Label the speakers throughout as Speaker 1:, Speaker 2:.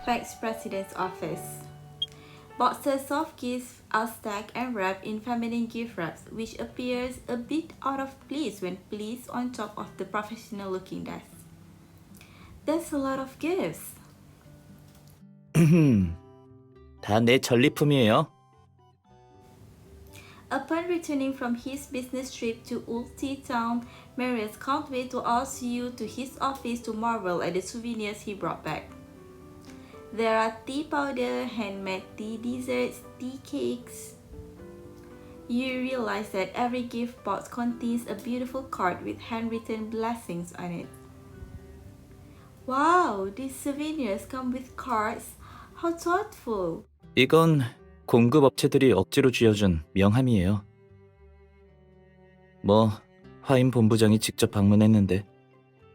Speaker 1: Bank's president's office. Boxes of gifts are stacked and wrapped in feminine gift wraps, which appears a bit out of place when placed on top of the professional-looking desk. That's a lot of gifts.
Speaker 2: 다 내 전리품이에요.
Speaker 1: Upon returning from his business trip to Old Tea Town, Marius can't wait to ask you to his office to marvel at the souvenirs he brought back. There are tea powder, handmade tea desserts, tea cakes. You realize that every gift box contains a beautiful card with handwritten blessings on it. Wow, these souvenirs come with cards. How thoughtful.
Speaker 2: 이건 공급 업체들이 억지로 쥐어준 명함이에요. 뭐 화인 본부장이 직접 방문했는데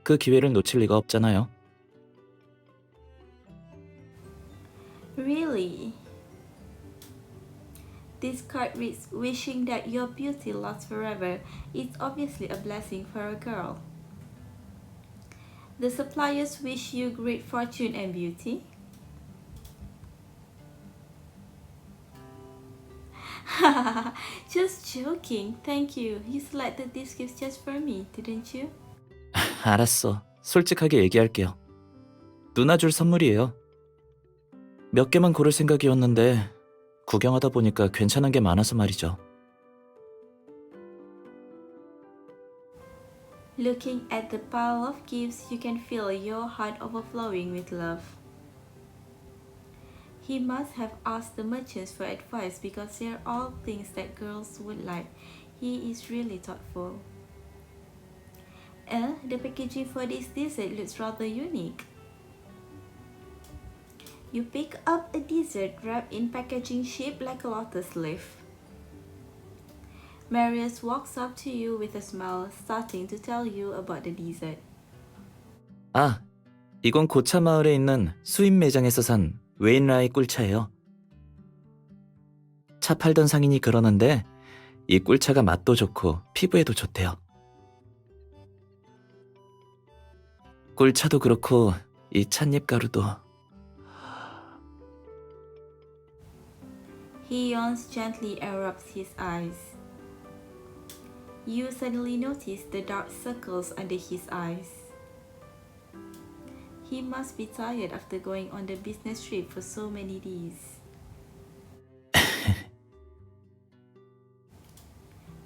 Speaker 2: 그 기회를 놓칠 리가 없잖아요.
Speaker 1: Really? This card reads, wishing that your beauty lasts forever. It's obviously a blessing for a girl. The suppliers wish you great fortune and beauty. Just joking. Thank you. You selected these gifts just for me, didn't you?
Speaker 2: 알았어. 솔직하게 얘기할게요. 누나 줄 선물이에요. 몇 개만 고를 생각이었는데 구경하다 보니까 괜찮은 게 많아서 말이죠.
Speaker 1: Looking at the pile of gifts, you can feel your heart overflowing with love. He must have asked the merchants for advice because they're all things that girls would like. He is really thoughtful. The packaging for this dessert looks rather unique. You pick up a dessert wrapped in packaging shaped like a lotus leaf. Marius walks up to you with a smile, starting to tell you about the dessert.
Speaker 2: 아, 이건 고차 마을에 있는 수입 매장에서 산 웨인라이 꿀차예요. 차 팔던 상인이 그러는데 이 꿀차가 맛도 좋고 피부에도 좋대요. 꿀차도 그렇고 이 찻잎 가루도.
Speaker 1: He yawns gently and rubs his eyes. You suddenly notice the dark circles under his eyes. He must be tired after going on the business trip for so many days.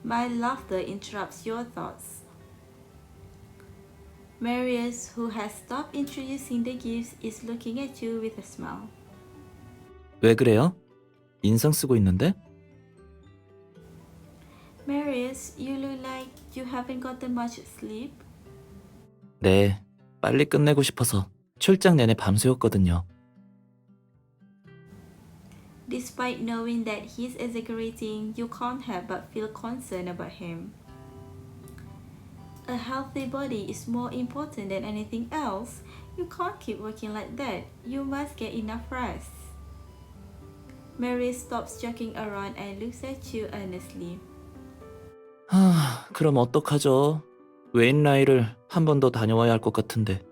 Speaker 1: My laughter interrupts your thoughts. Marius, who has stopped introducing the gifts, is looking at you with a smile.
Speaker 2: 왜 그래요? 인상 쓰고 있는데?
Speaker 1: Marius, you look like you haven't gotten much sleep.
Speaker 2: 네, 빨리 끝내고 싶어서 출장 내내 밤새웠거든요.
Speaker 1: Despite knowing that he's exaggerating, you can't help but feel concerned about him. A healthy body is more important than anything else. You can't keep working like that. You must get enough rest. Mary stops joking around and looks at you earnestly.
Speaker 2: 그럼 어떡하죠? 웨인라이를 한 번 더 다녀와야 할 것 같은데.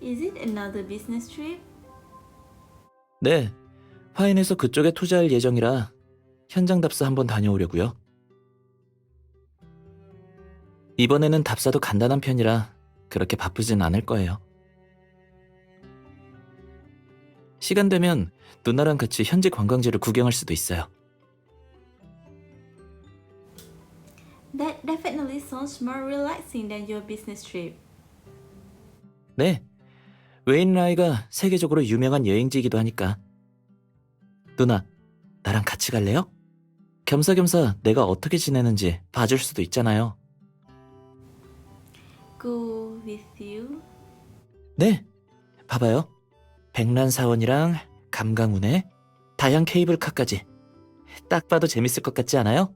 Speaker 1: Is it another business trip?
Speaker 2: 네, 화인에서 그쪽에 투자할 예정이라 현장 답사 한번 다녀오려고요. 이번에는 답사도 간단한 편이라 그렇게 바쁘진 않을 거예요. 시간 되면 누나랑 같이 현지 관광지를 구경할 수도 있어요.
Speaker 1: That definitely sounds more relaxing than your business trip.
Speaker 2: 네, 웨인라이가 세계적으로 유명한 여행지이기도 하니까. 누나, 나랑 같이 갈래요? 겸사겸사 내가 어떻게 지내는지 봐줄 수도 있잖아요.
Speaker 1: Go with you?
Speaker 2: 네, 봐봐요. 백란사원이랑 감강운해, 다양 케이블카까지. 딱 봐도 재밌을 것 같지 않아요?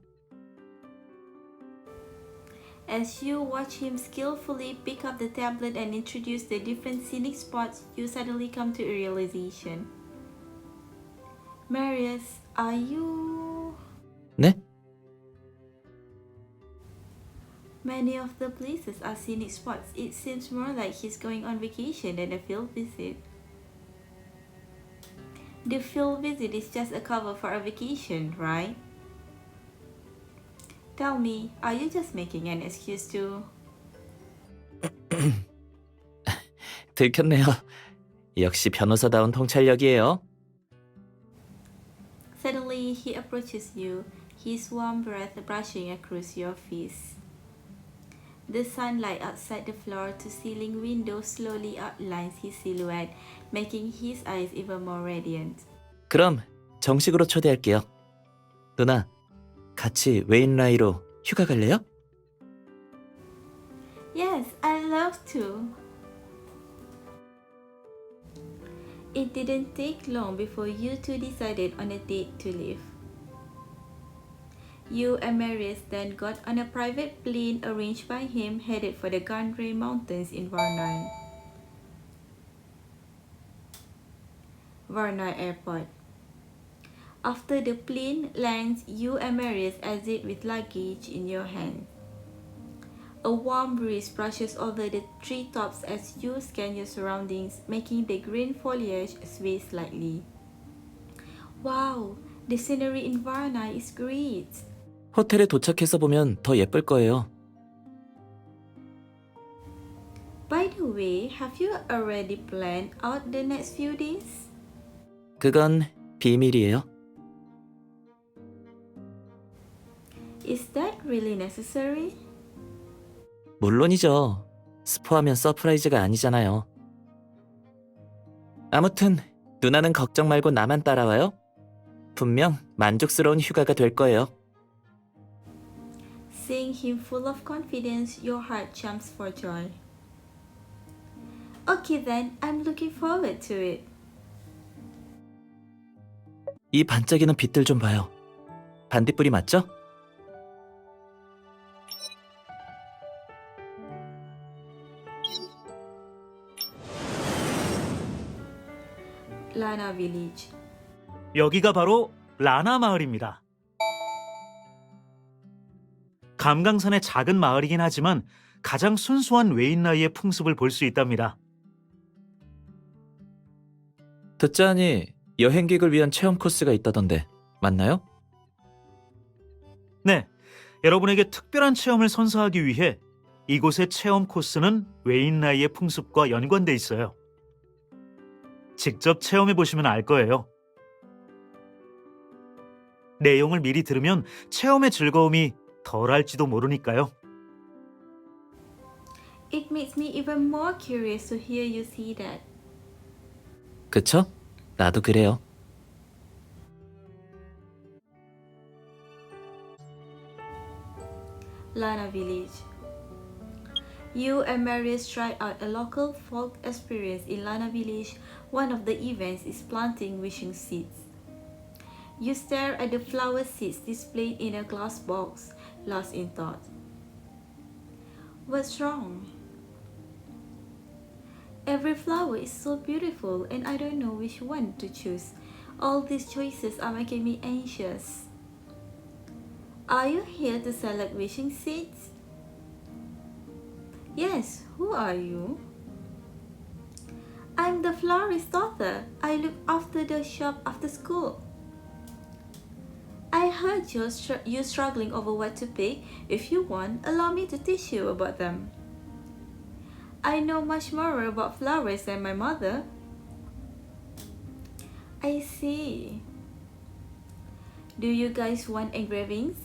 Speaker 1: As you watch him skillfully pick up the tablet and introduce the different scenic spots, you suddenly come to a realization. Marius, are you...
Speaker 2: 네?
Speaker 1: Many of the places are scenic spots. It seems more like he's going on vacation than a field visit. The field visit is just a cover for a vacation, right? Tell me, are you just making an excuse to...
Speaker 2: 들켰네요. 역시 변호사다운 통찰력이에요.
Speaker 1: Suddenly, he approaches you, his warm breath brushing across your face. The sunlight outside the floor-to-ceiling window slowly outlines his silhouette, making his eyes even more radiant.
Speaker 2: 그럼 정식으로 초대할게요. 누나, 같이 웨인라이로 휴가 갈래요?
Speaker 1: Yes, I'd love to. It didn't take long before you two decided on a date to leave. You and Marius then got on a private plane arranged by him headed for the Gandre Mountains in Varna Airport. After the plane lands, you and Marius exit with luggage in your hand. A warm breeze brushes over the treetops as you scan your surroundings, making the green foliage sway slightly. Wow, the scenery in Varna is great.
Speaker 2: 호텔에 도착해서 보면 더 예쁠 거예요.
Speaker 1: By the way, have you already planned out the next few days?
Speaker 2: 그건 비밀이에요.
Speaker 1: Is that really necessary?
Speaker 2: 물론이죠. 스포하면 서프라이즈가 아니잖아요. 아무튼 누나는 걱정 말고 나만 따라와요. 분명 만족스러운 휴가가 될 거예요.
Speaker 1: Seeing him full of confidence, your heart jumps for joy. Okay then, I'm looking forward to it.
Speaker 2: 이 반짝이는 빛들 좀 봐요. 반딧불이 맞죠?
Speaker 1: Lana Village.
Speaker 3: 여기가 바로 라나 마을입니다. 감강산의 작은 마을이긴 하지만 가장 순수한 웨인라이의 풍습을 볼 수 있답니다.
Speaker 2: 듣자하니 여행객을 위한 체험 코스가 있다던데 맞나요?
Speaker 3: 네, 여러분에게 특별한 체험을 선사하기 위해 이곳의 체험 코스는 웨인라이의 풍습과 연관돼 있어요. 직접 체험해 보시면 알 거예요. 내용을 미리 들으면 체험의 즐거움이 덜할지도 모르니까요.
Speaker 1: It makes me even more curious to hear you say that.
Speaker 2: 그쵸? 나도 그래요.
Speaker 1: Lana Village. You and Marius try out a local folk experience in Lana Village. One of the events is planting wishing seeds. You stare at the flower seeds displayed in a glass box, lost in thought. What's wrong? Every flower is so beautiful and I don't know which one to choose. All these choices are making me anxious. Are you here to select wishing seeds? Yes, who are you? I'm the florist's daughter. I look after the shop after school. I heard you're struggling over what to pick. If you want, allow me to teach you about them. I know much more about flowers than my mother. I see. Do you guys want engravings?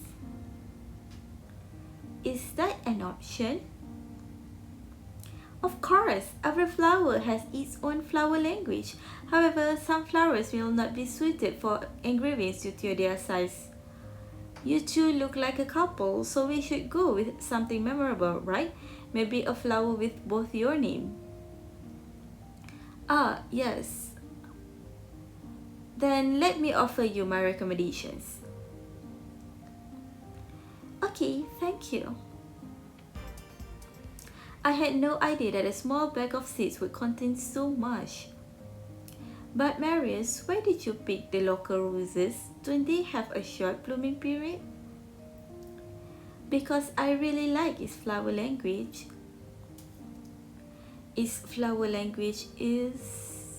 Speaker 1: Is that an option? Of course, every flower has its own flower language. However, some flowers will not be suited for engravings due to their size. You two look like a couple, so we should go with something memorable, right? Maybe a flower with both your name. Ah, yes. Then let me offer you my recommendations. Okay, thank you. I had no idea that a small bag of seeds would contain so much. But Marius, why did you pick the local roses? Don't they have a short blooming period? Because I really like its flower language. Its flower language is...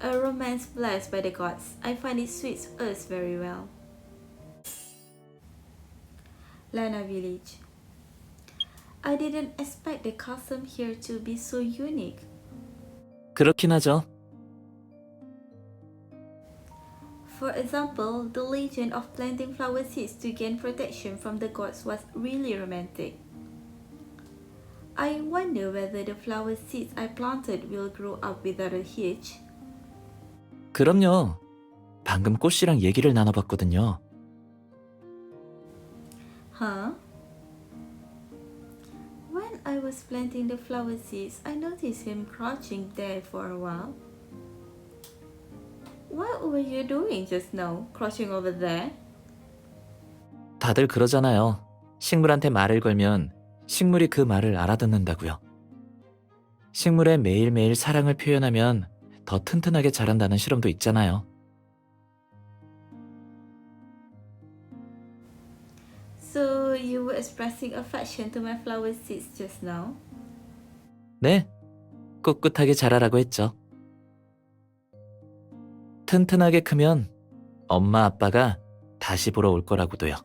Speaker 1: A romance blessed by the gods. I find it suits us very well. Lana Village. I didn't expect the custom here to be so unique.
Speaker 2: 그렇긴 하죠.
Speaker 1: For example, the legend of planting flower seeds to gain protection from the gods was really romantic. I wonder whether the flower seeds I planted will grow up without a hitch.
Speaker 2: 그럼요. 방금 꽃씨랑 얘기를 나눠봤거든요.
Speaker 1: Huh? When I was planting the flower seeds, I noticed him crouching there for a while. What were you doing just now, crouching over there?
Speaker 2: 다들 그러잖아요. 식물한테 말을 걸면 식물이 그 말을 알아듣는다고요. 식물에 매일매일 사랑을 표현하면 더 튼튼하게 자란다는 실험도 있잖아요.
Speaker 1: So you were expressing affection to my flower seeds just now?
Speaker 2: 네, 꿋꿋하게 자라라고 했죠. 튼튼하게 크면 엄마 아빠가 다시 보러 올 거라고도요.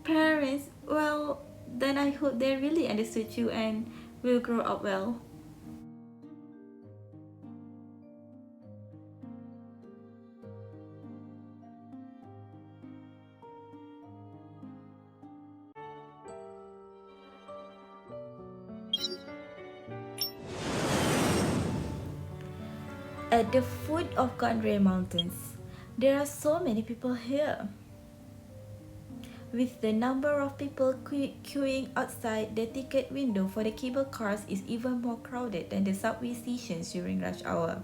Speaker 1: Parents, well, then I hope they really understood you and will grow up well. At the foot of Gandre Mountains, there are so many people here. With the number of people queuing outside the ticket window for the cable cars is even more crowded than the subway stations during rush hour.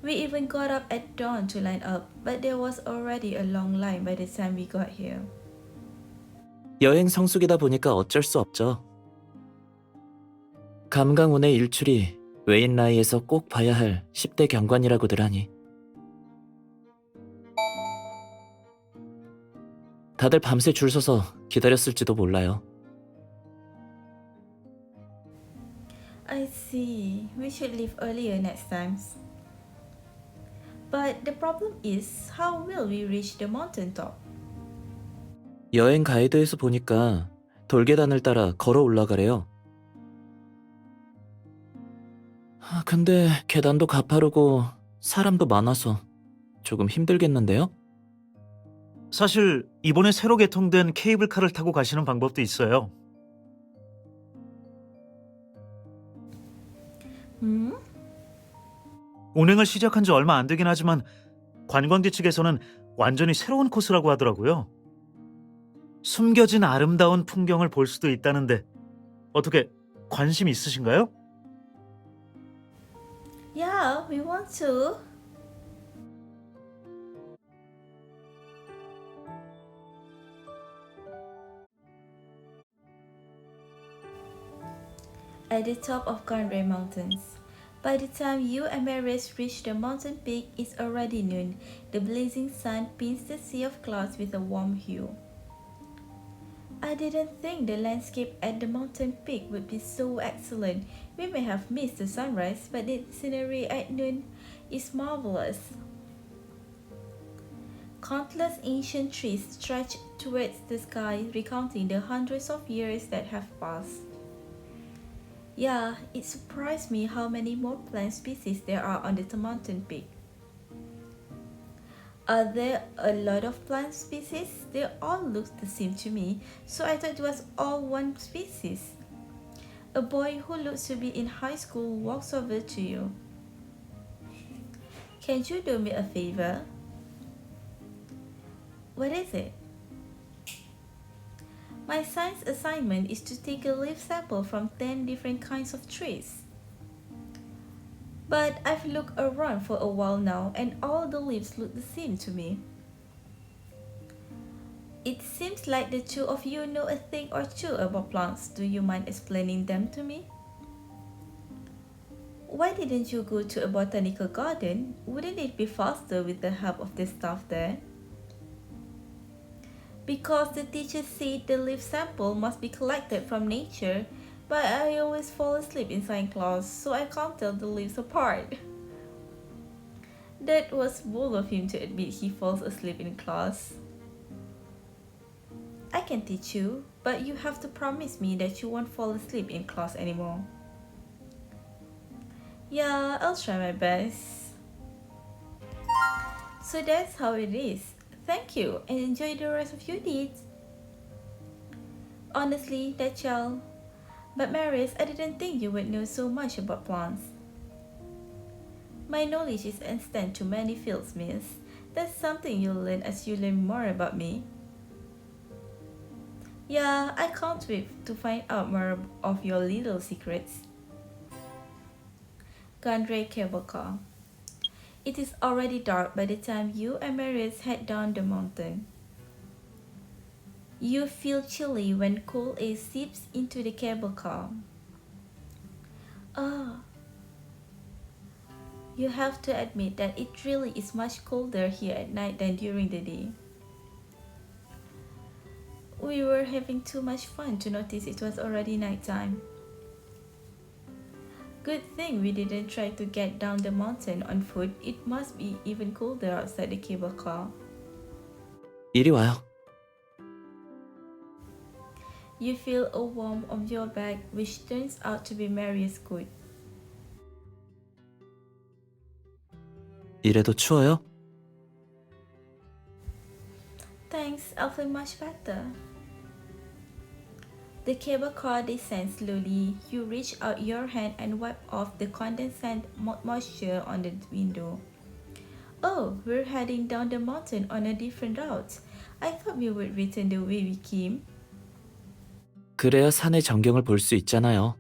Speaker 1: We even got up at dawn to line up, but there was already a long line by the time we got here.
Speaker 2: 여행 성수기다 보니까 어쩔 수 없죠. 감강운의 일출이 웨인라이에서 꼭 봐야 할 10대 경관이라고들 하니. 다들 밤새 줄 서서 기다렸을지도 몰라요.
Speaker 1: I see. We should leave earlier next time. But the problem is, how will we reach the mountain top?
Speaker 2: 여행 가이드에서 보니까 돌계단을 따라 걸어 올라가래요. 근데 계단도 가파르고 사람도 많아서 조금 힘들겠는데요?
Speaker 3: 사실 이번에 새로 개통된 케이블카를 타고 가시는 방법도 있어요. 운행을 시작한 지 얼마 안 되긴 하지만 관광지 측에서는 완전히 새로운 코스라고 하더라고요. 숨겨진 아름다운 풍경을 볼 수도 있다는데 어떻게 관심 있으신가요?
Speaker 1: Yeah, we want to. At the top of Gandre Mountains. By the time you and Marius reach the mountain peak, it's already noon. The blazing sun paints the sea of clouds with a warm hue. I didn't think the landscape at the mountain peak would be so excellent. We may have missed the sunrise, but the scenery at noon is marvelous. Countless ancient trees stretch towards the sky, recounting the hundreds of years that have passed. Yeah, it surprised me how many more plant species there are on the mountain peak. Are there a lot of plant species? They all look the same to me, so I thought it was all one species. A boy who looks to be in high school walks over to you. Can you do me a favor? What is it? My science assignment is to take a leaf sample from 10 different kinds of trees. But I've looked around for a while now and all the leaves look the same to me. It seems like the two of you know a thing or two about plants. Do you mind explaining them to me? Why didn't you go to a botanical garden? Wouldn't it be faster with the help of the staff there? Because the teacher said the leaf sample must be collected from nature, But I always fall asleep inside class, so I can't tell the leaves apart. That was bold of him to admit he falls asleep in class. I can teach you, but you have to promise me that you won't fall asleep in class anymore. Yeah, I'll try my best. So that's how it is. Thank you and enjoy the rest of your dates. Honestly, that's all. But Marius, I didn't think you would know so much about plants. My knowledge is extended to many fields, miss. That's something you'll learn as you learn more about me. Yeah, I can't wait to find out more of your little secrets. Gandre Cable Car. It is already dark by the time you and Marius head down the mountain. You feel chilly when cool air seeps into the cable car. Oh, you have to admit that it really is much colder here at night than during the day. We were having too much fun to notice it was already nighttime. Good thing we didn't try to get down the mountain on foot. It must be even colder outside the cable car.
Speaker 2: 이리 와요.
Speaker 1: You feel a warmth on your back, which turns out to be Marius' coat.
Speaker 2: 이래도 추워요?
Speaker 1: Thanks, I'll feel much better. The cable car descends slowly. You reach out your hand and wipe off the condensed moisture on the window. Oh, we're heading down the mountain on a different route. I thought we would return the way we came.
Speaker 2: 그래야 산의 전경을 볼 수 있잖아요.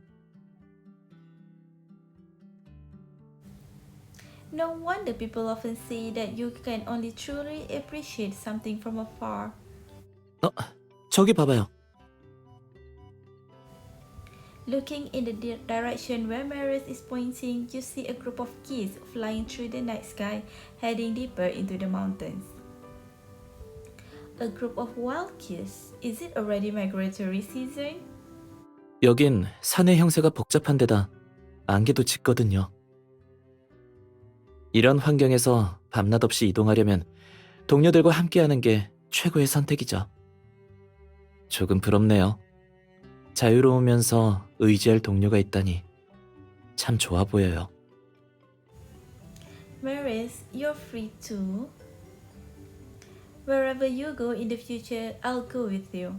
Speaker 1: No wonder people often say that you can only truly appreciate something from afar.
Speaker 2: 저기 봐봐요.
Speaker 1: Looking in the direction where Marius is pointing, you see a group of geese flying through the night sky, heading deeper into the mountains. A group of wild geese? Is it already migratory season?
Speaker 2: 여긴 산의 형세가 복잡한 데다 안개도 짙거든요. 이런 환경에서 밤낮 없이 이동하려면 동료들과 함께하는 게 최고의 선택이죠. 조금 부럽네요. 자유로우면서 의지할 동료가 있다니 참 좋아 보여요.
Speaker 1: Marius, you're free too. Wherever you go in the future, I'll go with you.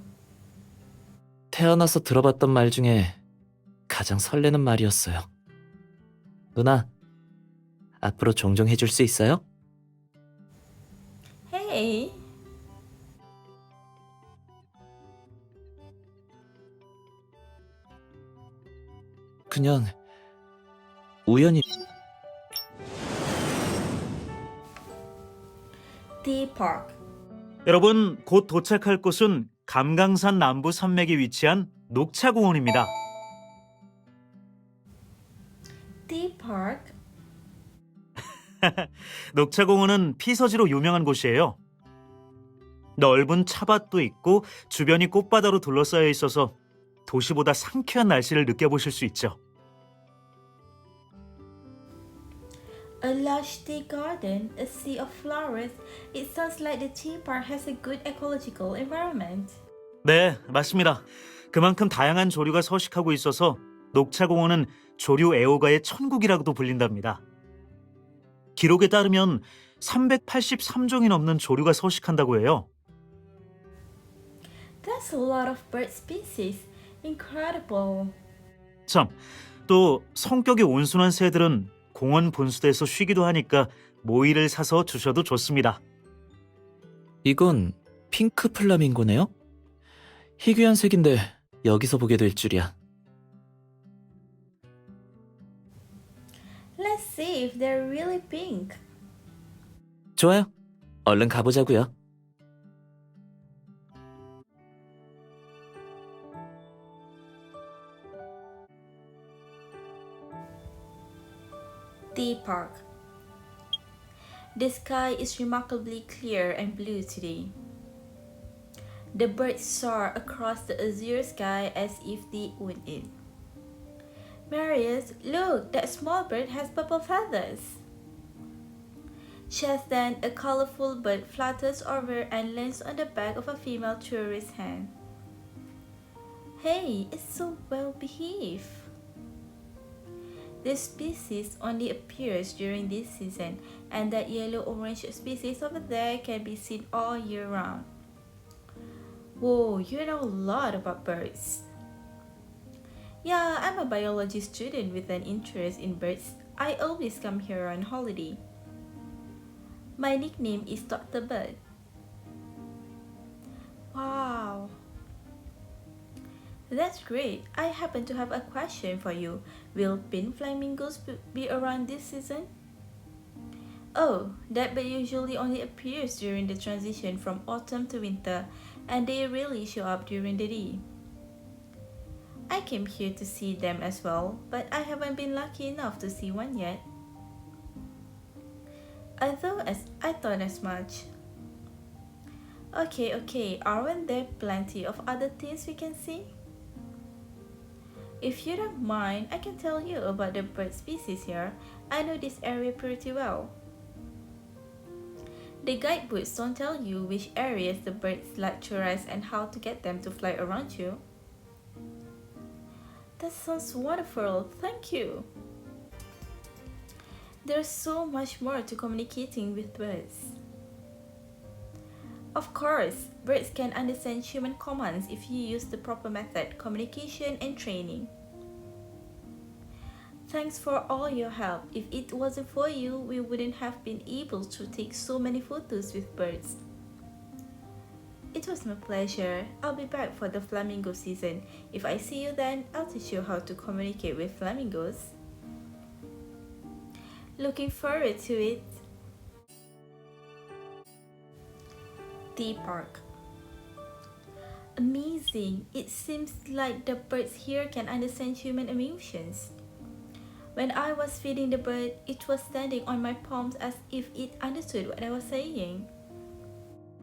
Speaker 2: 태어나서 들어봤던 말 중에 가장 설레는 말이었어요. 누나, 앞으로 종종 해줄 수 있어요?
Speaker 1: Hey!
Speaker 2: 그냥 우연히
Speaker 1: Tea Park.
Speaker 3: 여러분, 곧 도착할 곳은 감강산 남부 산맥에 위치한 녹차공원입니다.
Speaker 1: Tea Park?
Speaker 3: 녹차공원은 피서지로 유명한 곳이에요. 넓은 차밭도 있고 주변이 꽃바다로 둘러싸여 있어서 도시보다 상쾌한 날씨를 느껴보실 수 있죠.
Speaker 1: A lush tea garden, a sea of flowers. It sounds like the tea park has a good ecological environment.
Speaker 3: 네, 맞습니다. 그만큼 다양한 조류가 서식하고 있어서 녹차공원은 조류 애호가의 천국이라고도 불린답니다. 기록에 따르면 383종이 넘는 조류가 서식한다고 해요.
Speaker 1: That's a lot of bird species. Incredible.
Speaker 3: 참, 또 성격이 온순한 새들은 공원 분수대에서 쉬기도 하니까 모이를 사서 주셔도 좋습니다.
Speaker 2: 이건 핑크 플라밍고네요? 희귀한 색인데 여기서 보게 될 줄이야.
Speaker 1: Let's see if they're really pink.
Speaker 2: 좋아요. 얼른 가보자고요.
Speaker 1: Tea Park. The sky is remarkably clear and blue today. The birds soar across the azure sky as if they own it. Marius, look, that small bird has purple feathers. Just then, a colorful bird flutters over and lands on the back of a female tourist's hand. Hey, it's so well behaved. This species only appears during this season, and that yellow-orange species over there can be seen all year round. Whoa, you know a lot about birds. Yeah, I'm a biology student with an interest in birds. I always come here on holiday. My nickname is Dr. Bird. Wow. That's great. I happen to have a question for you. Will pink flamingos be around this season? Oh, that bird usually only appears during the transition from autumn to winter, and they really show up during the day. I came here to see them as well, but I haven't been lucky enough to see one yet. I thought as much. Okay, aren't there plenty of other things we can see? If you don't mind, I can tell you about the bird species here. I know this area pretty well. The guidebooks don't tell you which areas the birds like to rest and how to get them to fly around you. That sounds wonderful, thank you. There's so much more to communicating with birds. Of course, birds can understand human commands if you use the proper method, communication and training. Thanks for all your help. If it wasn't for you, we wouldn't have been able to take so many photos with birds. It was my pleasure. I'll be back for the flamingo season. If I see you then, I'll teach you how to communicate with flamingos. Looking forward to it. Tea Park. Amazing! It seems like the birds here can understand human emotions. When I was feeding the bird, it was standing on my palms as if it understood what I was saying.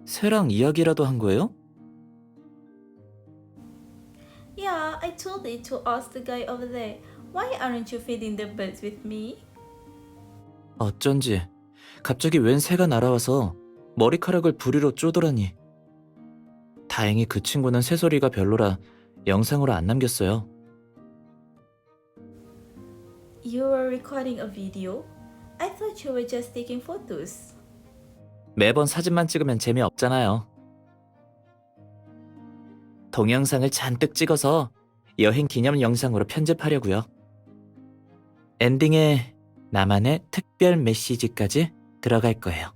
Speaker 2: 새랑 이야기라도 한 거예요?
Speaker 1: Yeah, I told it to ask the guy over there, why aren't you feeding the birds with me?
Speaker 2: 어쩐지 갑자기 웬 새가 날아와서 머리카락을 부리로 쪼더라니. 다행히 그 친구는 새소리가 별로라 영상으로 안 남겼어요.
Speaker 1: You were recording a video? I thought you were just taking photos.
Speaker 2: 매번 사진만 찍으면 재미없잖아요. 동영상을 잔뜩 찍어서 여행 기념 영상으로 편집하려고요. 엔딩에 나만의 특별 메시지까지 들어갈 거예요.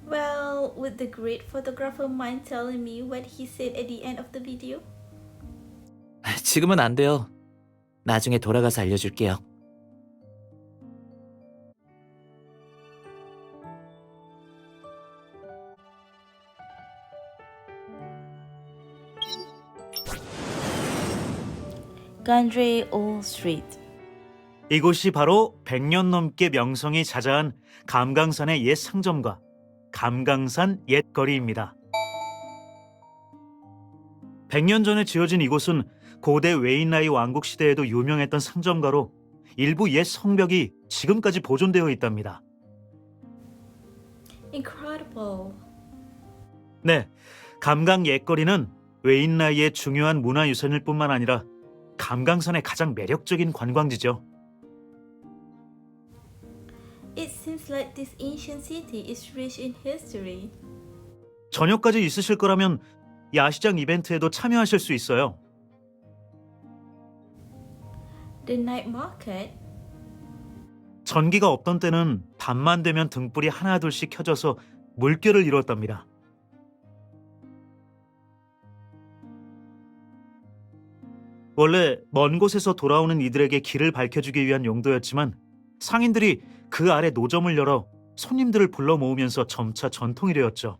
Speaker 1: Well, would the great photographer mind telling me what he said at the end of the video?
Speaker 2: 지금은 안 돼요. 나중에 돌아가서 알려줄게요.
Speaker 1: Gandre Old Street.
Speaker 3: 이곳이 바로 100년 넘게 명성이 자자한 감강산의 옛 상점과 감강산 옛거리입니다. 100년 전에 지어진 이곳은 고대 웨이나이 왕국 시대에도 유명했던 상점가로 일부 옛 성벽이 지금까지 보존되어 있답니다.
Speaker 1: Incredible.
Speaker 3: 네, 감강 옛거리는 웨이나이의 중요한 문화유산일 뿐만 아니라 감강산의 가장 매력적인 관광지죠.
Speaker 1: It seems like this ancient city is rich in history.
Speaker 3: 저녁까지 있으실 거라면 야시장 이벤트에도 참여하실 수 있어요.
Speaker 1: The night market?
Speaker 3: 전기가 없던 때는 밤만 되면 등불이 하나둘씩 켜져서 물결을 이뤘답니다. 원래 먼 곳에서 돌아오는 이들에게 길을 밝혀주기 위한 용도였지만 상인들이 그 아래 노점을 열어 손님들을 불러 모으면서 점차 전통이 되었죠.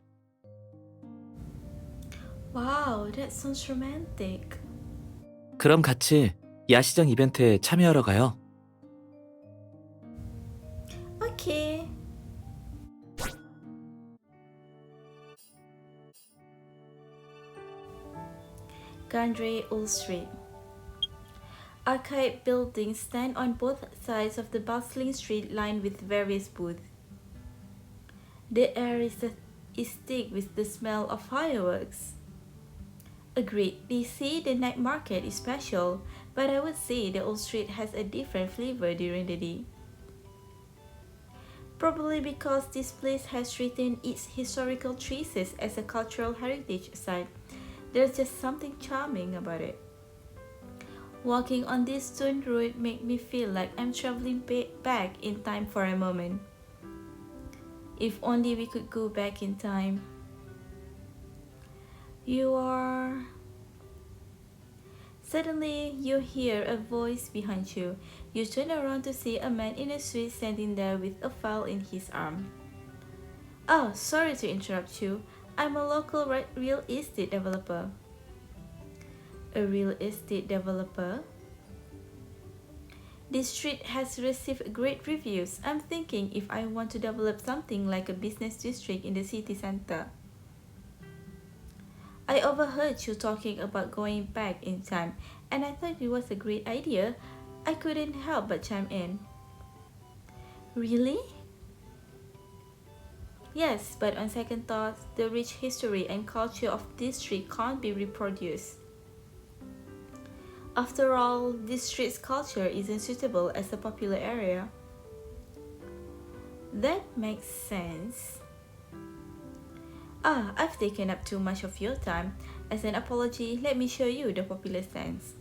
Speaker 1: Wow, that sounds romantic.
Speaker 2: 그럼 같이 야시장 이벤트에 참여하러 가요.
Speaker 1: Okay. Gandre Old Street. Arcade buildings stand on both sides of the bustling street lined with various booths. The air is thick with the smell of fireworks. Agreed, they say the night market is special, but I would say the old street has a different flavor during the day. Probably because this place has retained its historical traces as a cultural heritage site. There's just something charming about it. Walking on this stone road makes me feel like I'm traveling back in time for a moment. If only we could go back in time. You are... Suddenly, you hear a voice behind you. You turn around to see a man in a suit standing there with a file in his arm. Oh, sorry to interrupt you. I'm a local real estate developer. A real estate developer? This street has received great reviews. I'm thinking if I want to develop something like a business district in the city center. I overheard you talking about going back in time, and I thought it was a great idea. I couldn't help but chime in. Really? Yes, but on second thoughts, the rich history and culture of this street can't be reproduced. After all, this street's culture isn't suitable as a popular area. That makes sense. I've taken up too much of your time. As an apology, let me show you the popular stands.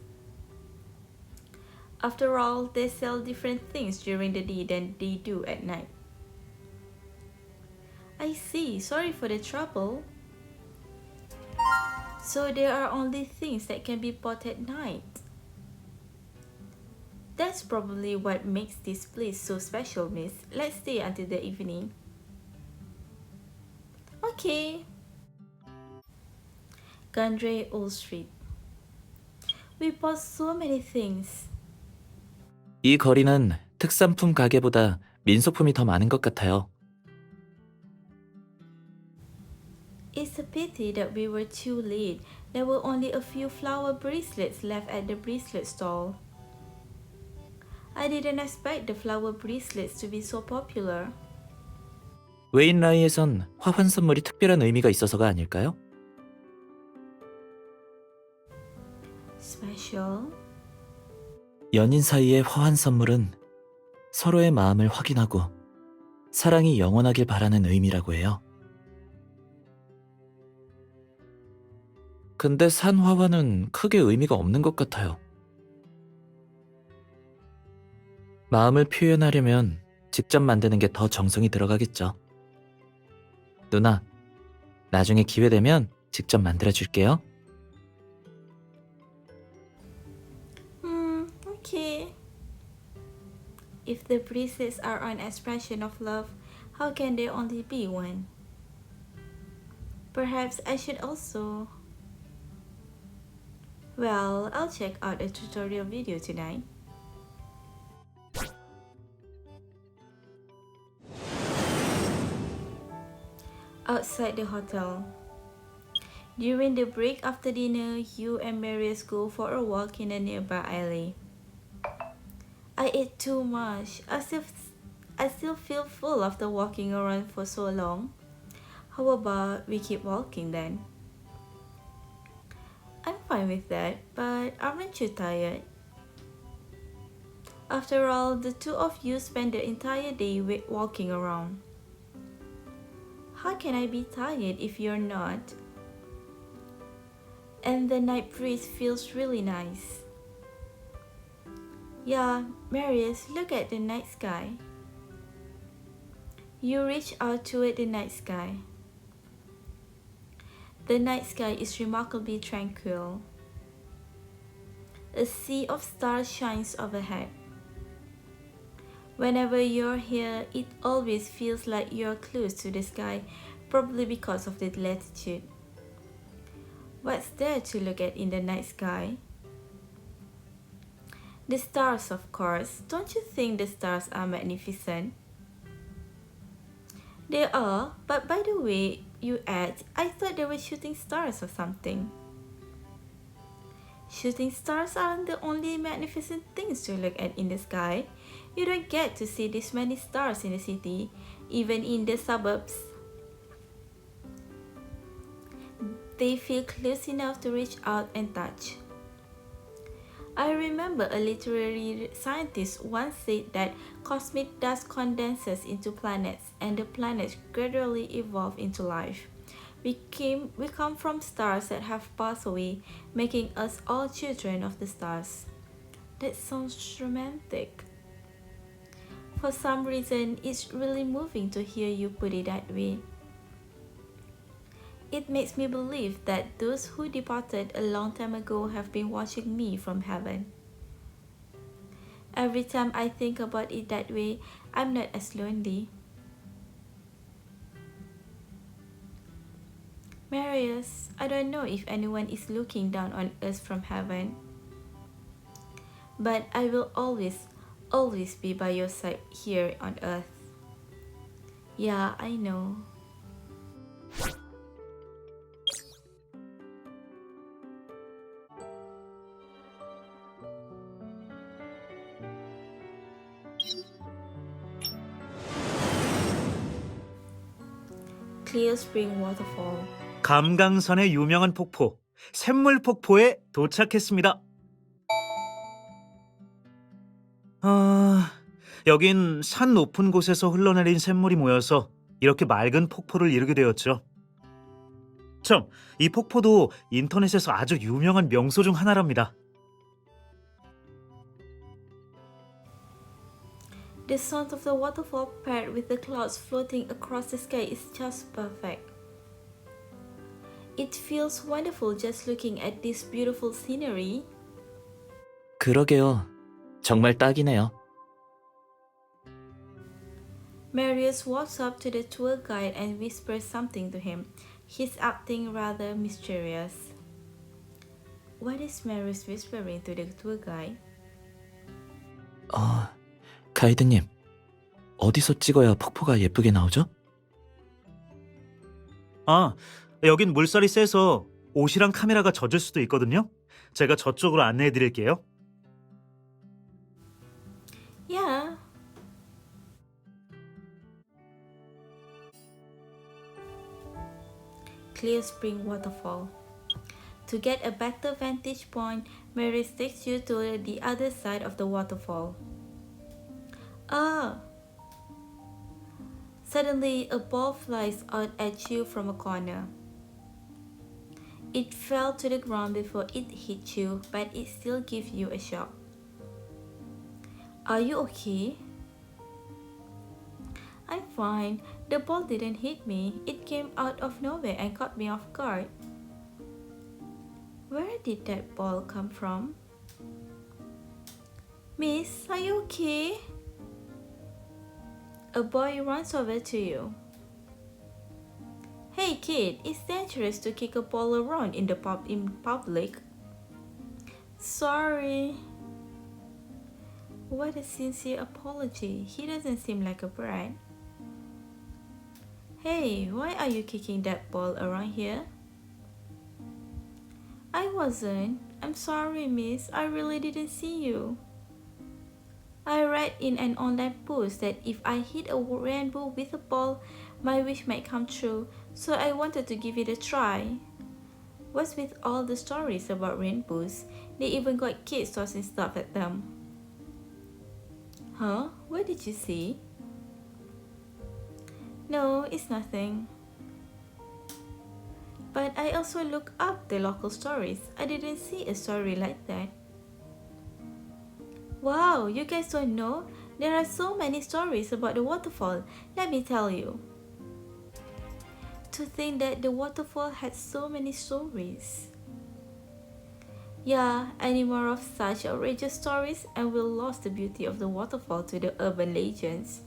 Speaker 1: After all, they sell different things during the day than they do at night. I see, sorry for the trouble. So there are only things that can be bought at night. That's probably what makes this place so special, miss. Let's stay until the evening. Okay. Gandre Old Street. We bought so many things.
Speaker 2: 이 거리는 특산품 가게보다 민소품이 더 많은 것 같아요.
Speaker 1: It's a pity that we were too late. There were only a few flower bracelets left at the bracelet stall. I didn't expect the flower bracelets to be so popular.
Speaker 2: 웨인라이에선 화환 선물이 특별한 의미가 있어서가 아닐까요?
Speaker 1: Special?
Speaker 2: 연인 사이의 화환 선물은 서로의 마음을 확인하고 사랑이 영원하길 바라는 의미라고 해요. 근데 산 화환은 크게 의미가 없는 것 같아요. 마음을 표현하려면 직접 만드는 게 더 정성이 들어가겠죠. 누나, 나중에 기회 되면 직접 만들어줄게요.
Speaker 1: Okay. If the bracelets are an expression of love, how can there only be one? Perhaps I should also... Well, I'll check out a tutorial video tonight. Outside the hotel. During the break after dinner, you and Marius go for a walk in a nearby alley. I ate too much. I still feel full after walking around for so long. How about we keep walking then? I'm fine with that, but aren't you tired? After all, the two of you spend the entire day walking around. How can I be tired if you're not? And the night breeze feels really nice. Yeah, Marius, look at the night sky. You reach out toward the night sky. The night sky is remarkably tranquil. A sea of stars shines overhead. Whenever you're here, it always feels like you're close to the sky, probably because of the latitude. What's there to look at in the night sky? The stars, of course. Don't you think the stars are magnificent? They are, but by the way you act, I thought they were shooting stars or something. Shooting stars aren't the only magnificent things to look at in the sky. You don't get to see this many stars in the city, even in the suburbs. They feel close enough to reach out and touch. I remember a literary scientist once said that cosmic dust condenses into planets and the planets gradually evolve into life. We come from stars that have passed away, making us all children of the stars. That sounds romantic. For some reason, it's really moving to hear you put it that way. It makes me believe that those who departed a long time ago have been watching me from heaven. Every time I think about it that way, I'm not as lonely. Marius, I don't know if anyone is looking down on us from heaven, but I will always be by your side here on earth. Yeah, I know. Clear Spring Waterfall.
Speaker 3: 감강산의 유명한 폭포, 샘물 폭포에 도착했습니다. 여긴 산 높은 곳에서 흘러내린 샘물이 모여서 이렇게 맑은 폭포를 이루게 되었죠. 참, 이 폭포도 인터넷에서 아주 유명한 명소 중 하나랍니다.
Speaker 1: The sound of the waterfall paired with the clouds floating across the sky is just perfect. It feels wonderful just looking at this beautiful scenery.
Speaker 2: 그러게요. 정말 딱이네요.
Speaker 1: Marius walks up to the tour guide and whispers something to him. He's acting rather mysterious. What is Marius whispering to the tour guide?
Speaker 2: 가이드님, 어디서 찍어야 폭포가 예쁘게 나오죠?
Speaker 3: 여긴 물살이 세서 옷이랑 카메라가 젖을 수도 있거든요. 제가 저쪽으로 안내해 드릴게요.
Speaker 1: Yeah. Clear Spring Waterfall. To get a better vantage point, Marius takes you to the other side of the waterfall. Suddenly, a ball flies out at you from a corner. It fell to the ground before it hit you, but it still gives you a shock. Are you okay? I'm fine. The ball didn't hit me. It came out of nowhere and caught me off guard. Where did that ball come from? Miss, are you okay? A boy runs over to you. Hey kid, it's dangerous to kick a ball around in public. Sorry. What a sincere apology. He doesn't seem like a brat. Hey, why are you kicking that ball around here? I wasn't. I'm sorry, miss. I really didn't see you. I read in an online post that if I hit a rainbow with a ball, my wish might come true, so I wanted to give it a try. What's with all the stories about rainbows? They even got kids tossing stuff at them. Huh? What did you see? No, it's nothing. But I also looked up the local stories. I didn't see a story like that. Wow, you guys don't know? There are so many stories about the waterfall. Let me tell you. To think that the waterfall had so many stories. Yeah, any more of such outrageous stories and we'll lose the beauty of the waterfall to the urban legends.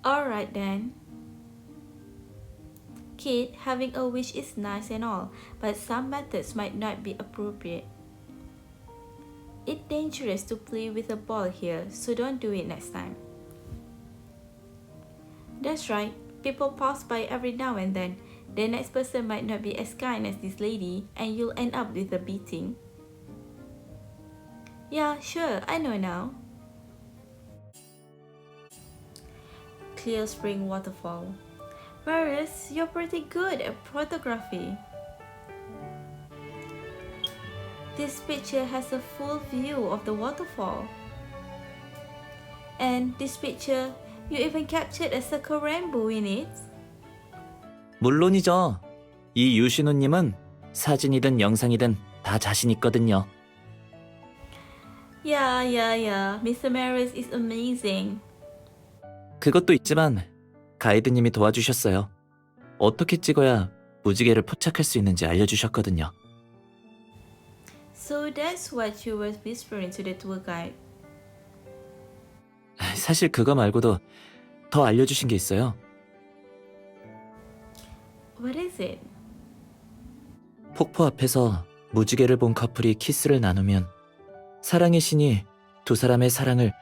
Speaker 1: Alright then. Kid, having a wish is nice and all, but some methods might not be appropriate. It's dangerous to play with a ball here, so don't do it next time. That's right, people pass by every now and then. The next person might not be as kind as this lady, and you'll end up with a beating. Yeah, sure, I know now. Clear spring waterfall. Marius, you're pretty good at photography. This picture has a full view of the waterfall. And this picture, you even captured a circle rainbow in it.
Speaker 2: 물론이죠. 이 유신우님은 사진이든 영상이든 다 자신 있거든요.
Speaker 1: Yeah. Mr. Marius is amazing.
Speaker 2: 그것도 있지만 가이드님이 도와주셨어요. 어떻게 찍어야 무지개를 포착할 수 있는지 알려주셨거든요.
Speaker 1: So that's what you were whispering to the tour guide.
Speaker 2: 사실 그거 말고도 더 알려주신 게 있어요.
Speaker 1: What is it?
Speaker 2: 폭포 앞에서 무지개를 본 커플이 키스를 나누면 사랑의 신이 두 사람의 사랑을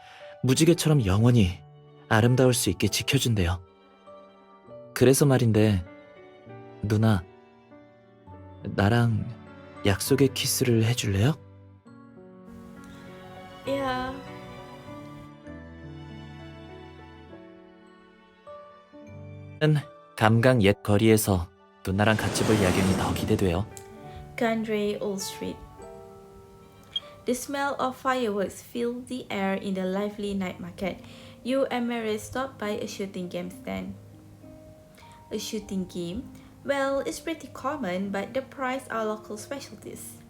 Speaker 2: 무지개처럼 영원히 아름다울 수 있게 지켜준대요. 그래서 말인데, 누나, 나랑 약속의 키스를 해줄래요?
Speaker 1: Yeah.
Speaker 2: 감강 옛 거리에서 누나랑 같이 볼 야경이 더 기대돼요.
Speaker 1: Gandray Old Street. The smell of fireworks filled the air in the lively night market. You and Marius stopped by a shooting game stand. A shooting game? Well, it's pretty common, but the prize are local specialties.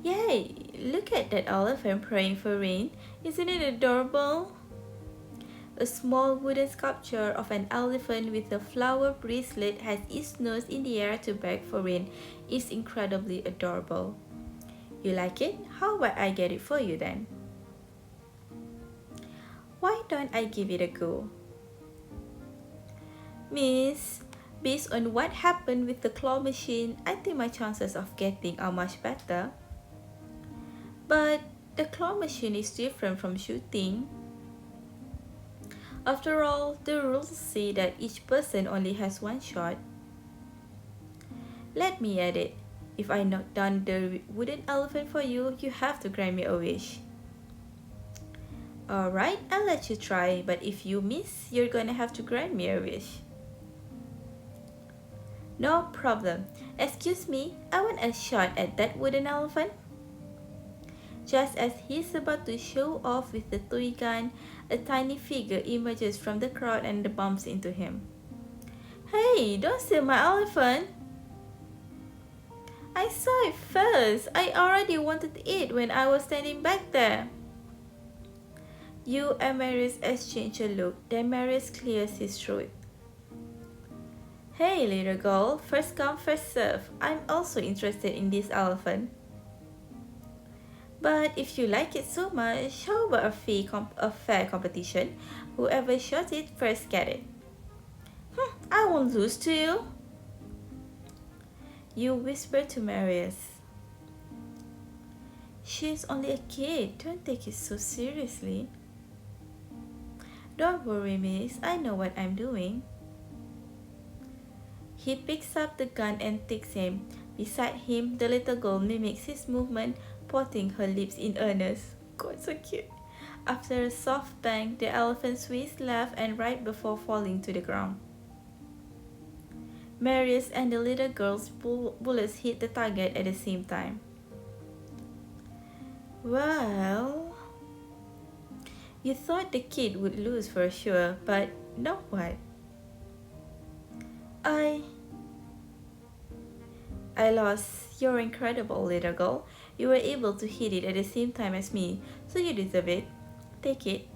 Speaker 1: Yay! Look at that elephant praying for rain. Isn't it adorable? A small wooden sculpture of an elephant with a flower bracelet has its nose in the air to beg for rain. It's incredibly adorable. You like it? How about I get it for you then? Why don't I give it a go? Miss, based on what happened with the claw machine, I think my chances of getting are much better. But the claw machine is different from shooting. After all, the rules say that each person only has one shot. Let me add it. If I knock down the wooden elephant for you, you have to grant me a wish. Alright, I'll let you try, but if you miss, you're gonna have to grant me a wish. No problem. Excuse me, I want a shot at that wooden elephant. Just as he's about to show off with the toy gun, a tiny figure emerges from the crowd and bumps into him. Hey, don't steal my elephant! I saw it first. I already wanted it when I was standing back there. You and Marius exchange a look, then Marius clears his throat. Hey little girl, first come first serve. I'm also interested in this elephant. But if you like it so much, how about a fair competition? Whoever shot it first get it. I won't lose to you. You whisper to Marius. She's only a kid, don't take it so seriously. Don't worry, miss, I know what I'm doing. He picks up the gun and takes aim. Beside him, the little girl mimics his movement, potting her lips in earnest. God, so cute. After a soft bang, the elephant sways left and right before falling to the ground. Marius and the little girl's bullets hit the target at the same time. Well, you thought the kid would lose for sure, but now what? I lost. You're incredible, little girl. You were able to hit it at the same time as me, so you deserve it. Take it.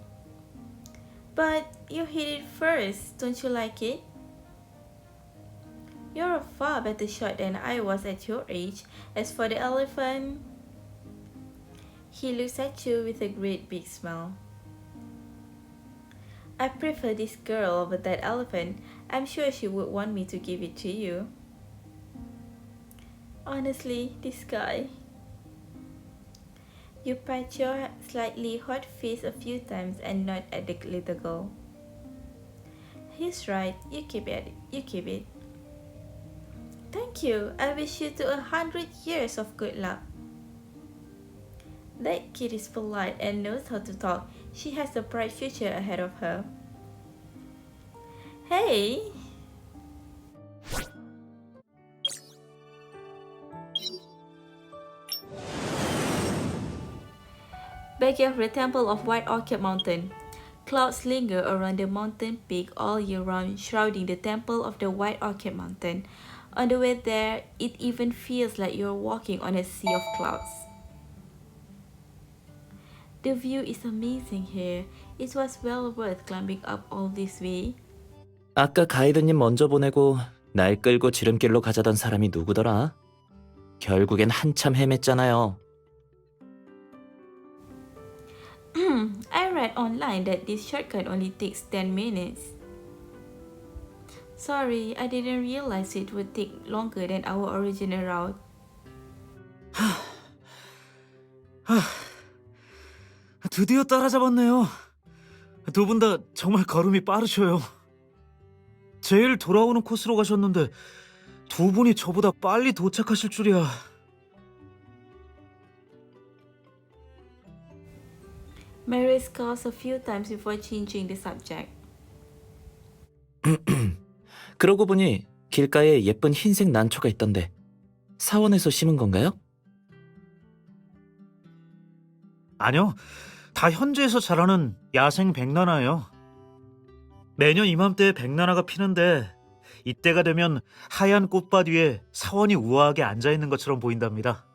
Speaker 1: But you hit it first, don't you like it? You're a far better shot than I was at your age. As for the elephant, he looks at you with a great big smile. I prefer this girl over that elephant. I'm sure she would want me to give it to you. Honestly, this guy. You pat your slightly hot face a few times and nod at the little girl. He's right, you keep it. Thank you. I wish you to 100 years of good luck. That kid is polite and knows how to talk. She has a bright future ahead of her. Hey! Back of the Temple of White Orchid Mountain. Clouds linger around the mountain peak all year round, shrouding the Temple of the White Orchid Mountain. On the way there, it even feels like you're walking on a sea of clouds. The view is amazing here. It was well worth climbing up all this way.
Speaker 2: 아까 가이드님 먼저 보내고 날 끌고 지름길로 가자던 사람이 누구더라? 결국엔 한참 헤맸잖아요.
Speaker 1: I read online that this shortcut only takes 10 minutes. Sorry, I didn't realize it would take longer than our original route.
Speaker 3: 드디어 따라잡았네요. 두 분 다 정말 걸음이 빠르셔요. 제일 돌아오는 코스로 가셨는데 두 분이 저보다 빨리 도착하실 줄이야.
Speaker 1: Marius calls a few times before changing the subject.
Speaker 2: 그러고 보니 길가에 예쁜 흰색 난초가 있던데 사원에서 심은 건가요?
Speaker 3: 아니요, 다 현지에서 자라는 야생 백나나예요. 매년 이맘때 백나나가 피는데 이때가 되면 하얀 꽃밭 위에 사원이 우아하게 앉아있는 것처럼 보인답니다.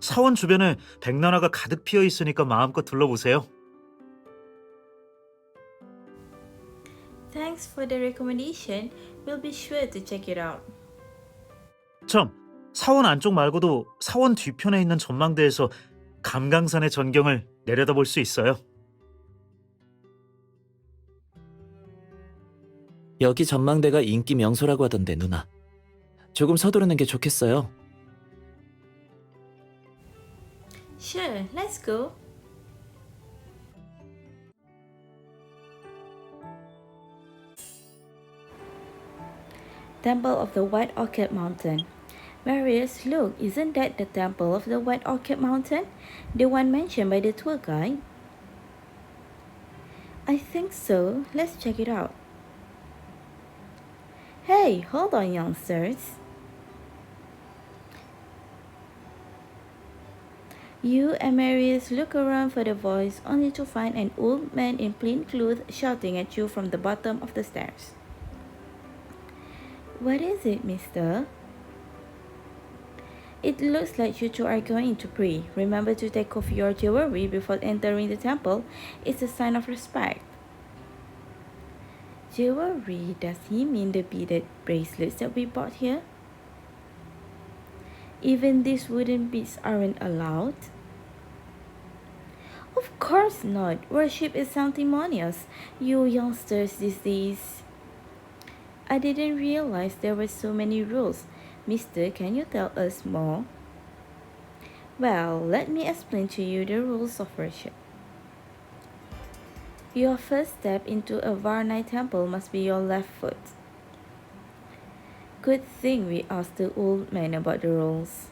Speaker 3: 사원 주변에 백나나가 가득 피어 있으니까 마음껏 둘러보세요.
Speaker 1: Thanks for the recommendation. We'll be sure to check it out.
Speaker 3: 참, 사원 안쪽 말고도 사원 뒤편에 있는 전망대에서 감강산의 전경을 내려다볼 수 있어요.
Speaker 2: 여기 전망대가 인기 명소라고 하던데 누나. 조금 서두르는 게 좋겠어요.
Speaker 1: Sure, let's go. Temple of the White Orchid Mountain. Marius, look, isn't that the Temple of the White Orchid Mountain? The one mentioned by the tour guide? I think so. Let's check it out. Hey, hold on, youngsters. You and Marius look around for the voice only to find an old man in plain clothes shouting at you from the bottom of the stairs. What is it, mister? It looks like you two are going to pray. Remember to take off your jewelry before entering the temple. It's a sign of respect. Jewelry? Does he mean the beaded bracelets that we bought here? Even these wooden beads aren't allowed? Of course not. Worship is sanctimonious. You youngsters these days. I didn't realize there were so many rules. Mister, can you tell us more? Well, let me explain to you the rules of worship. Your first step into a Varnai temple must be your left foot. Good thing we asked the old man about the rules.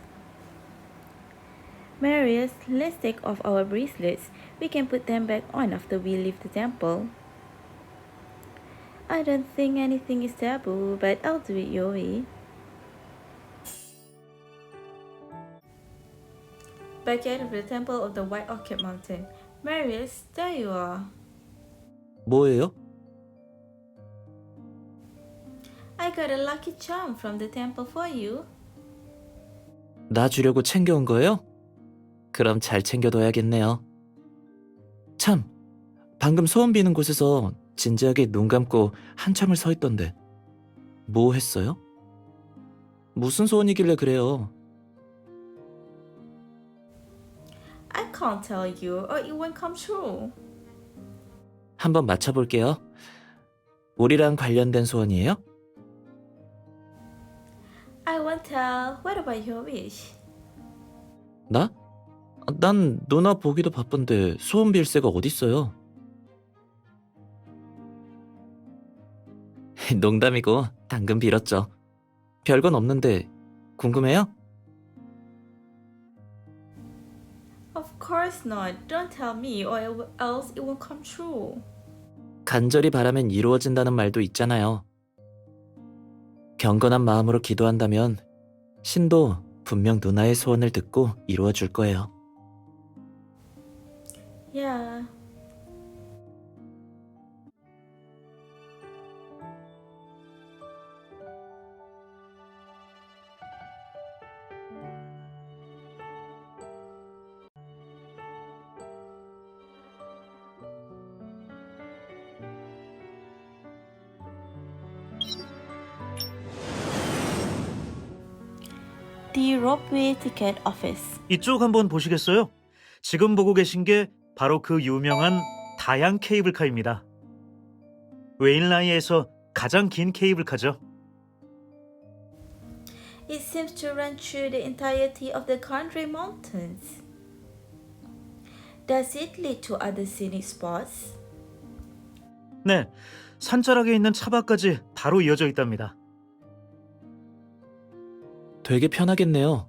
Speaker 1: Marius, let's take off our bracelets. We can put them back on after we leave the temple. I don't think anything is taboo, but I'll do it your way. Backyard of the Temple of the White Orchid Mountain. Marius, there you are.
Speaker 2: 뭐예요?
Speaker 1: I got a lucky charm from the temple for you.
Speaker 2: 나 주려고 챙겨온 거예요? 그럼 잘 챙겨둬야겠네요. 참, 방금 소원 비는 곳에서 진지하게 눈 감고 한참을 서 있던데 뭐 했어요? 무슨 소원이길래 그래요?
Speaker 1: I can't tell you or it won't come true.
Speaker 2: 한번 맞춰볼게요. 우리랑 관련된 소원이에요?
Speaker 1: I won't tell. What about your wish?
Speaker 2: 나? 난 누나 보기도 바쁜데 소원 빌 새가 어딨어요. 농담이고 방금 빌었죠. 별건 없는데 궁금해요?
Speaker 1: Of course not. Don't tell me or else it won't come true.
Speaker 2: 간절히 바라면 이루어진다는 말도 있잖아요. 경건한 마음으로 기도한다면 신도 분명 누나의 소원을 듣고 이루어줄 거예요.
Speaker 1: Yeah. The Ropeway Ticket Office.
Speaker 3: 이쪽 한번 보시겠어요? 지금 보고 계신 게 바로 그 유명한 다양 케이블카입니다. 웨일라이에서 가장 긴 케이블카죠.
Speaker 1: It seems to run through the entirety of the country mountains. Does it lead to other scenic spots?
Speaker 3: 네, 산자락에 있는 차박까지 바로 이어져 있답니다.
Speaker 2: 되게 편하겠네요.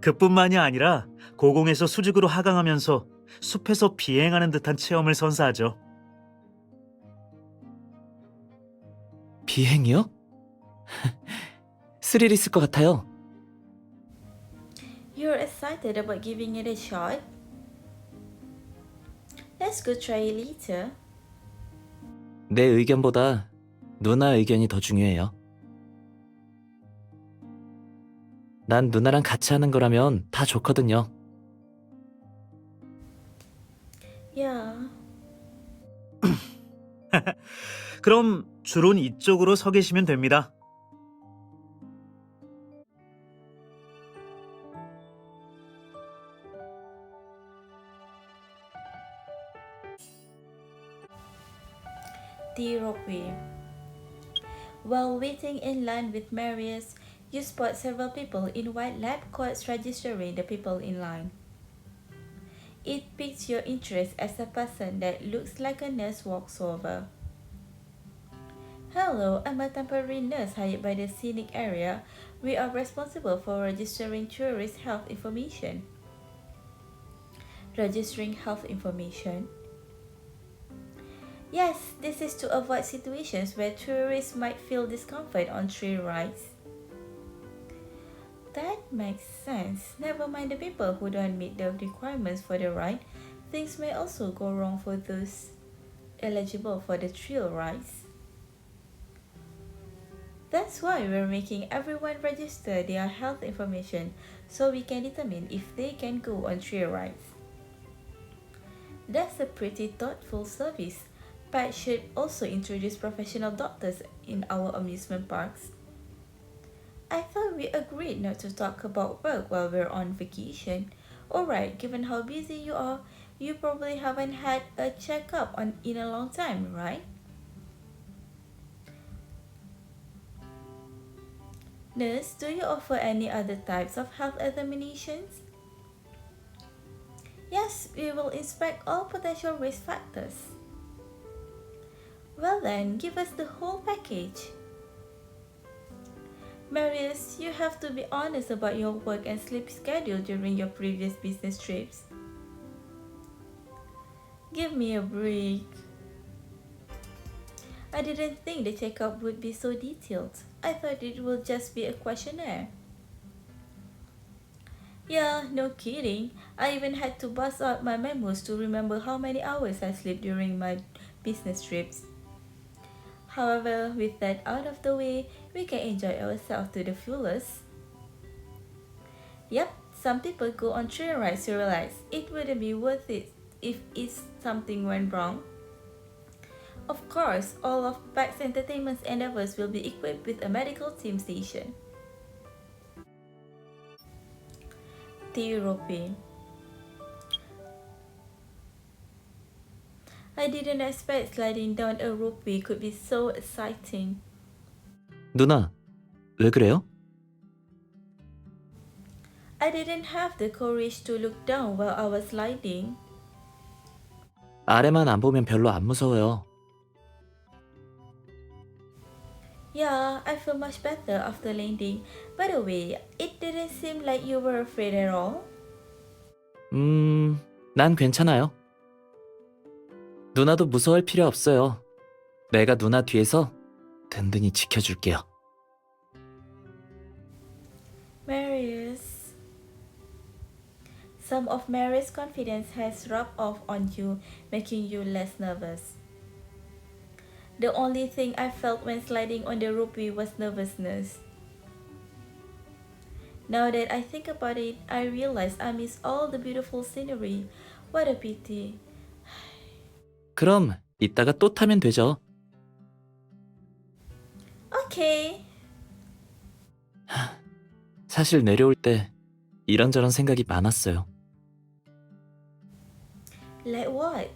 Speaker 3: 그뿐만이 아니라 고공에서 수직으로 하강하면서 숲에서 비행하는 듯한 체험을 선사하죠.
Speaker 2: 비행이요? 스릴 있을 것 같아요.
Speaker 1: You're excited about giving it a shot? Let's go try it later.
Speaker 2: 내 의견보다 누나 의견이 더 중요해요. 난 누나랑 같이 하는 거라면 다 좋거든요.
Speaker 1: Yeah.
Speaker 3: 그럼 줄은 이쪽으로 서 계시면 됩니다.
Speaker 1: The ropeway. While waiting in line with Marius, you spot several people in white lab coats registering the people in line. It piques your interest as a person that looks like a nurse walks over. Hello, I'm a temporary nurse hired by the scenic area. We are responsible for registering tourist health information. Registering health information? Yes, this is to avoid situations where tourists might feel discomfort on trail rides. That makes sense. Never mind the people who don't meet the requirements for the ride. Things may also go wrong for those eligible for the trail rides. That's why we're making everyone register their health information so we can determine if they can go on trail rides. That's a pretty thoughtful service, but should also introduce professional doctors in our amusement parks. I thought we agreed not to talk about work while we're on vacation. Alright, given how busy you are, you probably haven't had a checkup in a long time, right? Nurse, do you offer any other types of health examinations? Yes, we will inspect all potential risk factors. Well then, give us the whole package. Marius, you have to be honest about your work and sleep schedule during your previous business trips. Give me a break. I didn't think the checkup would be so detailed. I thought it would just be a questionnaire. Yeah, no kidding. I even had to bust out my memos to remember how many hours I sleep during my business trips. However, with that out of the way, we can enjoy ourselves to the fullest. Yep, some people go on trail rides to realize it wouldn't be worth it if something went wrong. Of course, all of Pax Entertainment's endeavors will be equipped with a medical team station. The European. I didn't expect sliding down a ropeway could be so exciting.
Speaker 2: 누나, 왜 그래요?
Speaker 1: I didn't have the courage to look down while I was sliding.
Speaker 2: 아래만 안 보면 별로 안 무서워요.
Speaker 1: Yeah, I feel much better after landing. By the way, it didn't seem like you were afraid at all.
Speaker 2: 난 괜찮아요. 누나도 무서워할 필요 없어요. 내가 누나 뒤에서 든든히 지켜줄게요.
Speaker 1: Marius. Some of Marius' confidence has rubbed off on you, making you less nervous. The only thing I felt when sliding on the ropeway was nervousness. Now that I think about it, I realize I miss all the beautiful scenery. What a pity.
Speaker 2: 그럼 이따가 또 타면 되죠.
Speaker 1: Okay.
Speaker 2: 사실 내려올 때 이런저런 생각이 많았어요.
Speaker 1: Like what?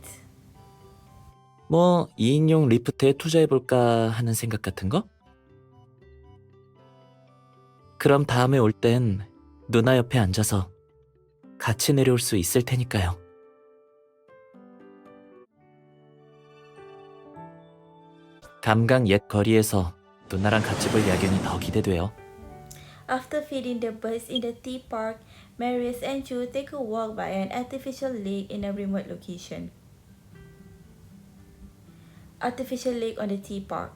Speaker 2: 뭐 2인용 리프트에 투자해볼까 하는 생각 같은 거? 그럼 다음에 올 땐 누나 옆에 앉아서 같이 내려올 수 있을 테니까요. 감강 옛 거리에서 누나랑 같이 볼 야경이 더 기대돼요.
Speaker 1: After feeding the birds in the tea park, Marius and Ju take a walk by an artificial lake in a remote location. Artificial lake on the tea park.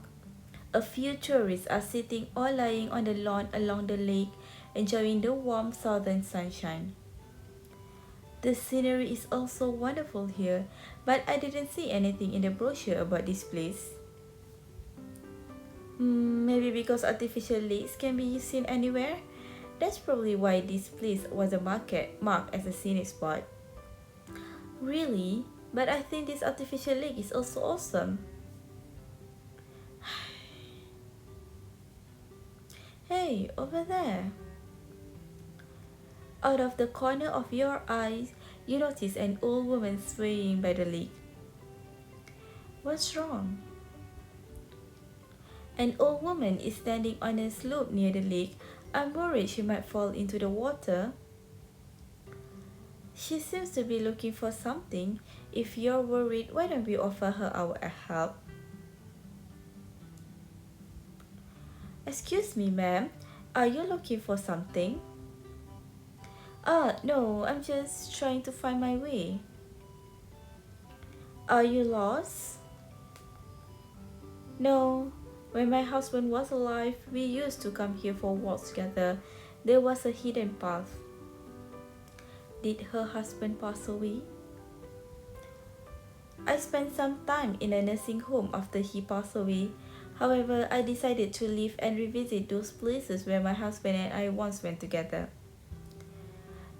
Speaker 1: A few tourists are sitting or lying on the lawn along the lake, enjoying the warm southern sunshine. The scenery is also wonderful here, but I didn't see anything in the brochure about this place. Maybe because artificial lakes can be seen anywhere? That's probably why this place was marked as a scenic spot. Really? But I think this artificial lake is also awesome. Hey, over there. Out of the corner of your eyes, you notice an old woman swaying by the lake. What's wrong? An old woman is standing on a slope near the lake. I'm worried she might fall into the water. She seems to be looking for something. If you're worried, why don't we offer her our help? Excuse me, ma'am. Are you looking for something? No, I'm just trying to find my way. Are you lost? No. When my husband was alive, we used to come here for walks together. There was a hidden path. Did her husband pass away? I spent some time in a nursing home after he passed away. However, I decided to leave and revisit those places where my husband and I once went together.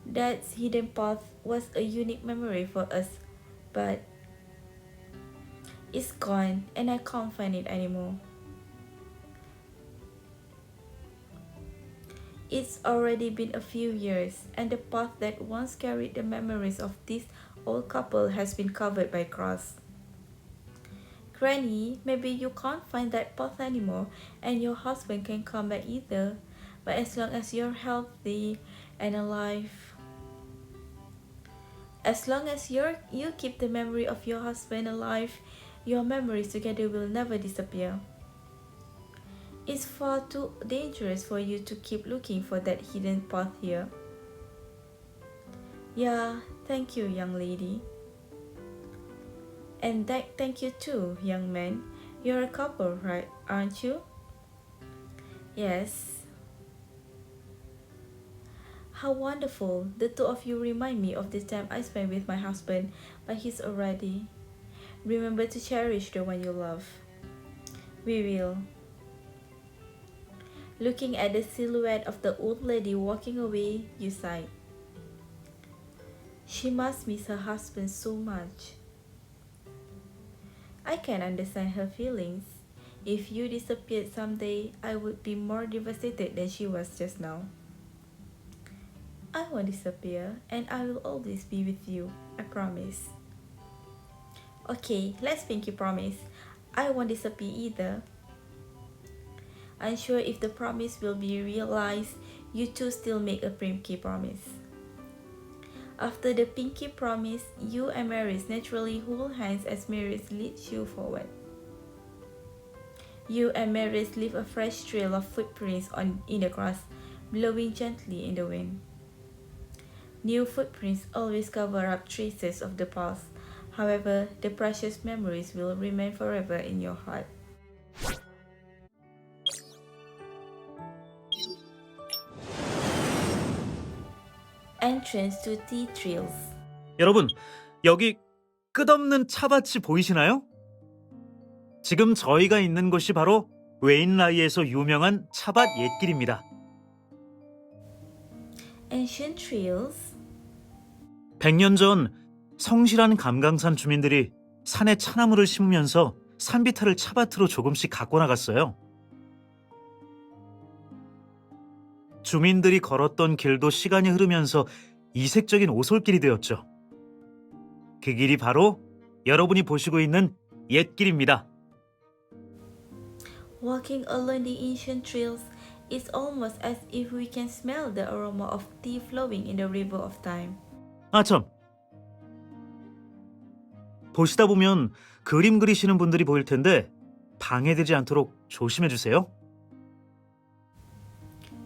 Speaker 1: That hidden path was a unique memory for us, but it's gone and I can't find it anymore. It's already been a few years, and the path that once carried the memories of this old couple has been covered by grass. Granny, maybe you can't find that path anymore, and your husband can't come back either. But as long as you're healthy and alive, as long as you keep the memory of your husband alive, your memories together will never disappear. It's far too dangerous for you to keep looking for that hidden path here. Yeah, thank you, young lady. And thank you too, young man. You're a couple, right? Aren't you? Yes. How wonderful. The two of you remind me of the time I spent with my husband, but he's already. Remember to cherish the one you love. We will. Looking at the silhouette of the old lady walking away, you sighed. She must miss her husband so much. I can understand her feelings. If you disappeared someday, I would be more devastated than she was just now. I won't disappear, and I will always be with you, I promise. Okay, let's pinky promise. I won't disappear either. Unsure if the promise will be realized, you two still make a pinky promise. After the pinky promise, you and Marius naturally hold hands as Marius leads you forward. You and Marius leave a fresh trail of footprints in the grass, blowing gently in the wind. New footprints always cover up traces of the past. However, the precious memories will remain forever in your heart. Entrance to tea trails.
Speaker 3: 여러분, 여기 끝없는 차밭이 보이시나요? 지금 저희가 있는 곳이 바로 웨인라이에서 유명한 차밭 옛길입니다.
Speaker 1: Ancient trails.
Speaker 3: 100년 전 성실한 감강산 주민들이 산에 차나무를 심으면서 산비탈을 차밭으로 조금씩 갖고 나갔어요. 주민들이 걸었던 길도 시간이 흐르면서 이색적인 오솔길이 되었죠. 그 길이 바로 여러분이 보시고 있는 옛길입니다.
Speaker 1: Walking along the ancient trails is almost as if we can smell the aroma of tea flowing in the river of time.
Speaker 3: 참. 보시다 보면 그림 그리시는 분들이 보일 텐데 방해되지 않도록 조심해 주세요.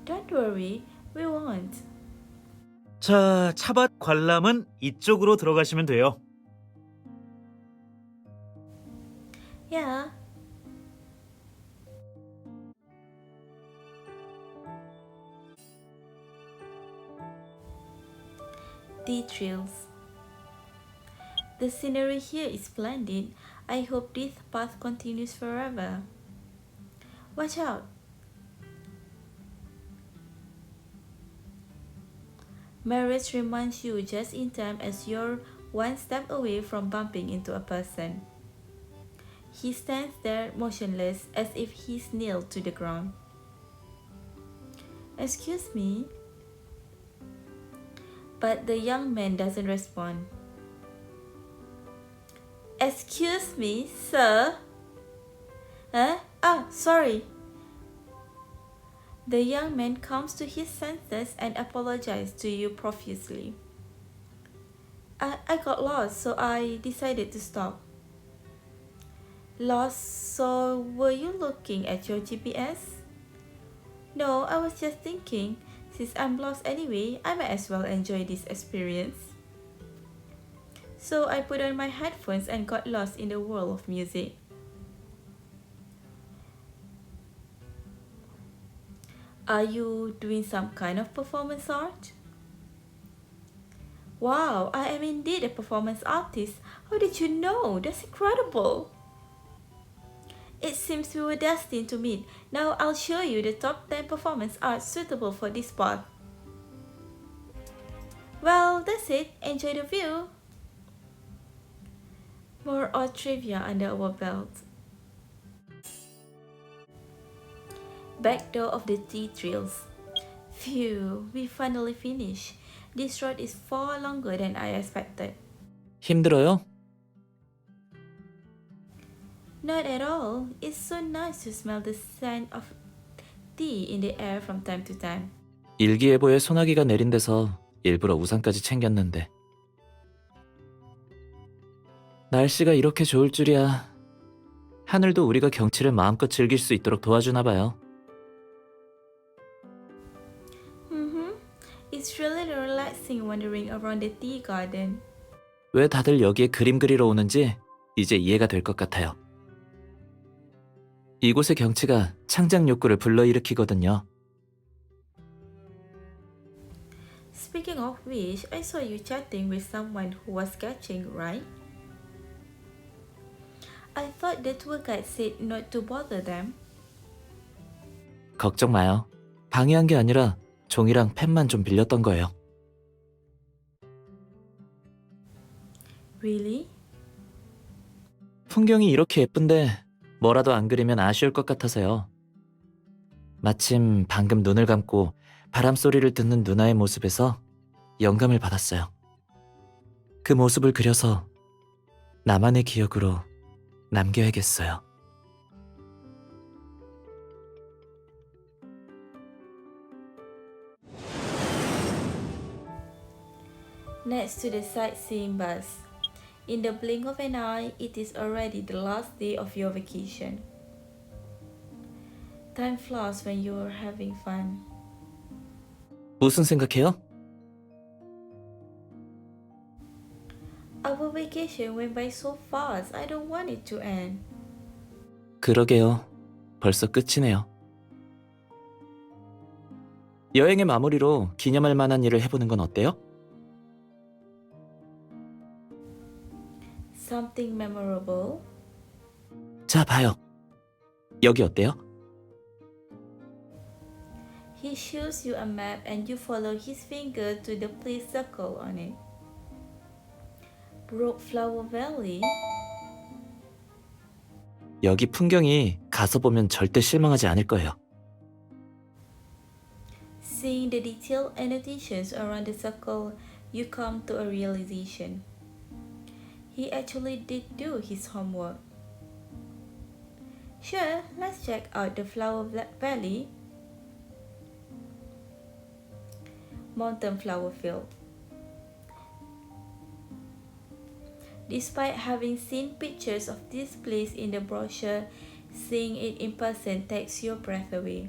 Speaker 1: Don't worry, we won't.
Speaker 3: 자, 차밭 관람은 이쪽으로 들어가시면 돼요.
Speaker 1: Yeah. Tea trails. The scenery here is splendid. I hope this path continues forever. Watch out! Marius reminds you just in time as you're one step away from bumping into a person. He stands there motionless as if he's nailed to the ground. Excuse me? But the young man doesn't respond. Excuse me, sir? Sorry. The young man comes to his senses and apologizes to you profusely. I got lost, so I decided to stop. Lost, so were you looking at your GPS? No, I was just thinking, since I'm lost anyway, I might as well enjoy this experience. So I put on my headphones and got lost in the world of music. Are you doing some kind of performance art? Wow, I am indeed a performance artist. How did you know? That's incredible. It seems we were destined to meet. Now I'll show you the top 10 performance art suitable for this path. Well, that's it. Enjoy the view. More art trivia under our belt. Back door of the tea trails. Phew, we finally finished. This road is far longer than I expected.
Speaker 2: 힘들어요?
Speaker 1: Not at all. It's so nice to smell the scent of tea in the air from time to time.
Speaker 2: 일기예보에 소나기가 내린 데서 일부러 우산까지 챙겼는데. 날씨가 이렇게 좋을 줄이야. 하늘도 우리가 경치를 마음껏 즐길 수 있도록 도와주나 봐요.
Speaker 1: It's really relaxing wandering around the tea garden.
Speaker 2: 왜 다들 여기에 그림 그리러 오는지 이제 이해가 될 것 같아요. 이곳의 경치가 창작 욕구를 불러일으키거든요.
Speaker 1: Speaking of which, I saw you chatting with someone who was sketching, right? I thought the tour guide said not to bother them.
Speaker 2: 걱정 마요. 방해한 게 아니라 종이랑 펜만 좀 빌렸던 거예요.
Speaker 1: Really?
Speaker 2: 풍경이 이렇게 예쁜데 뭐라도 안 그리면 아쉬울 것 같아서요. 마침 방금 눈을 감고 바람 소리를 듣는 누나의 모습에서 영감을 받았어요. 그 모습을 그려서 나만의 기억으로 남겨야겠어요.
Speaker 1: Next to the sightseeing bus. In the blink of an eye, it is already the last day of your vacation. Time flies when you're having fun.
Speaker 2: 무슨 생각해요?
Speaker 1: Our vacation went by so fast. I don't want it to end.
Speaker 2: 그러게요. 벌써 끝이네요. 여행의 마무리로 기념할 만한 일을 해보는 건 어때요?
Speaker 1: Something memorable.
Speaker 2: 자, 봐요. 여기 어때요?
Speaker 1: He shows you a map and you follow his finger to the place circle on it. Brook Flower Valley.
Speaker 2: 여기 풍경이 가서 보면 절대 실망하지 않을 거예요.
Speaker 1: Seeing the detailed annotations around the circle, you come to a realization. He actually did do his homework. Sure, let's check out the Flower Valley. Mountain Flower Field. Despite having seen pictures of this place in the brochure, seeing it in person takes your breath away.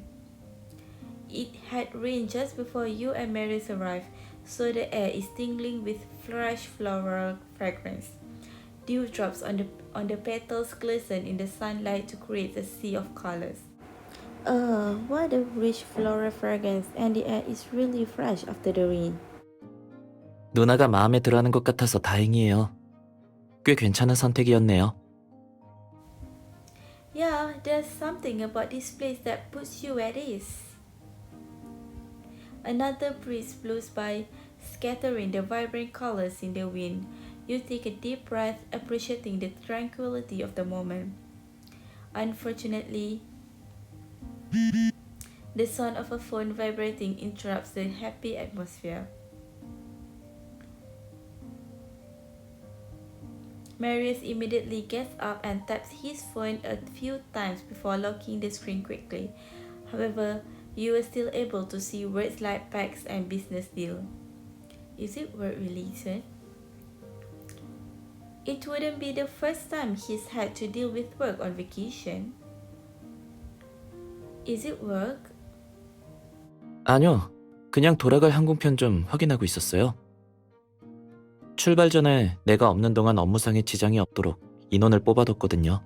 Speaker 1: It had rained just before you and Marius arrived, so the air is tingling with fresh floral fragrance. Dewdrops on the petals glisten in the sunlight to create a sea of colors. What a rich floral fragrance, and the air is really fresh after the rain.
Speaker 2: 누나가 마음에 들어하는 것 같아서 다행이에요. 꽤 괜찮은 선택이었네요.
Speaker 1: Yeah, there's something about this place that puts you at ease. Another breeze blows by, scattering the vibrant colors in the wind. You take a deep breath, appreciating the tranquility of the moment. Unfortunately, the sound of a phone vibrating interrupts the happy atmosphere. Marius immediately gets up and taps his phone a few times before locking the screen quickly. However, you are still able to see words like packs and business deal. Is it work related? It wouldn't be the first time he's had to deal with work on vacation. Is it work?
Speaker 2: 아니요. 그냥 돌아갈 항공편 좀 확인하고 있었어요. 출발 전에 내가 없는 동안 업무상의 지장이 없도록 인원을 뽑아뒀거든요.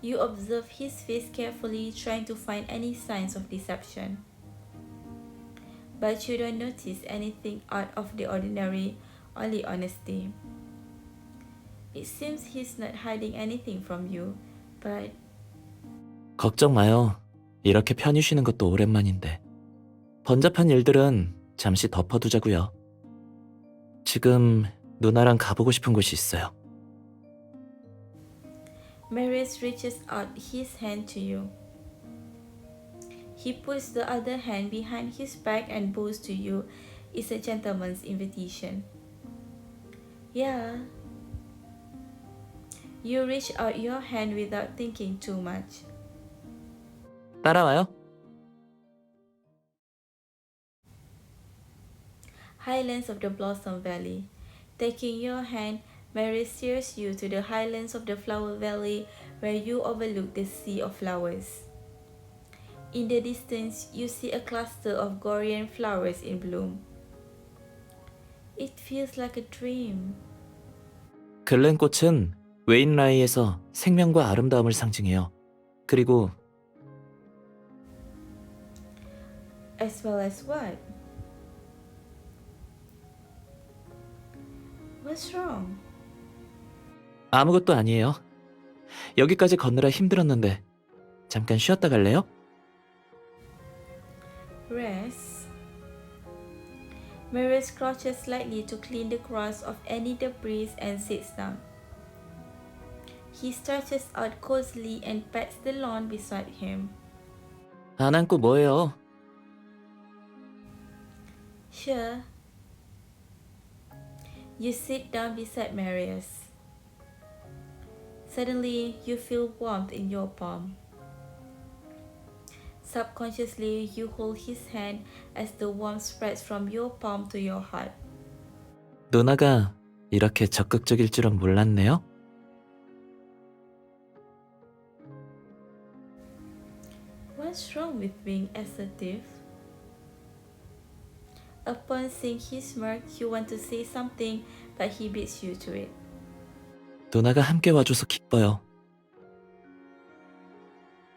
Speaker 1: You observe his face carefully, trying to find any signs of deception. But you don't notice anything out of the ordinary, only honesty. It seems he's not hiding anything from you, but
Speaker 2: 걱정 마요. 이렇게 편히 쉬는 것도 오랜만인데. 번잡한 일들은 잠시 덮어두자고요. 지금 누나랑 가보고 싶은 곳이 있어요.
Speaker 1: Marius reaches out his hand to you. He puts the other hand behind his back and bows to you. It's a gentleman's invitation. Yeah. You reach out your hand without thinking too much.
Speaker 2: 따라와요.
Speaker 1: Highlands of the Blossom Valley. Taking your hand, Marius steers you to the highlands of the Flower Valley where you overlook the sea of flowers. In the distance, you see a cluster of Gorian flowers in bloom. It feels like a dream.
Speaker 2: 글렌꽃은 웨인라이에서 생명과 아름다움을 상징해요. 그리고
Speaker 1: As well as what? What's wrong?
Speaker 2: 아무것도 아니에요. 여기까지 걷느라 힘들었는데 잠깐 쉬었다 갈래요?
Speaker 1: Rest. Marius crouches slightly to clean the crust of any debris and sits down. He stretches out cozily and pats the lawn beside him.
Speaker 2: 안 앉고 뭐해요?
Speaker 1: Sure. You sit down beside Marius. Suddenly, you feel warmth in your palm. Subconsciously, you hold his hand as the warmth spreads from your palm to your heart.
Speaker 2: 누나가 이렇게 적극적일 줄은 몰랐네요.
Speaker 1: What's wrong with being assertive? Upon seeing his smirk, you want to say something, but he beats you to it.
Speaker 2: 누나가 함께 와줘서 기뻐요.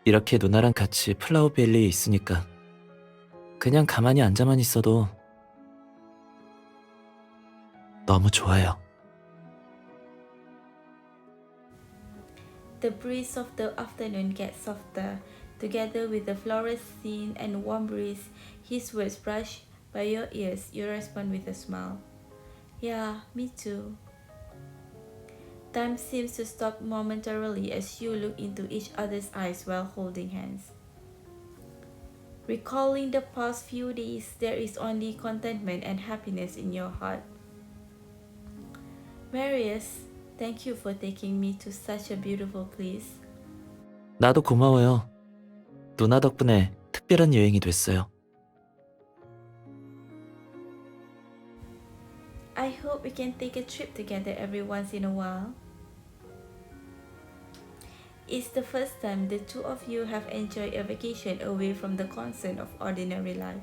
Speaker 2: 이렇게 누나랑 같이 플라워밸리에 있으니까 그냥 가만히 앉아만 있어도 너무 좋아요.
Speaker 1: The breeze of the afternoon gets softer. Together with the floral scene and warm breeze, his words brush by your ears. You respond with a smile. Yeah, me too. Time seems to stop momentarily as you look into each other's eyes while holding hands. Recalling the past few days, there is only contentment and happiness in your heart. Marius, thank you for taking me to such a beautiful place.
Speaker 2: 나도 고마워요. 누나 덕분에 특별한 여행이 됐어요.
Speaker 1: I hope we can take a trip together every once in a while. It's the first time the two of you have enjoyed a vacation away from the concern of ordinary life.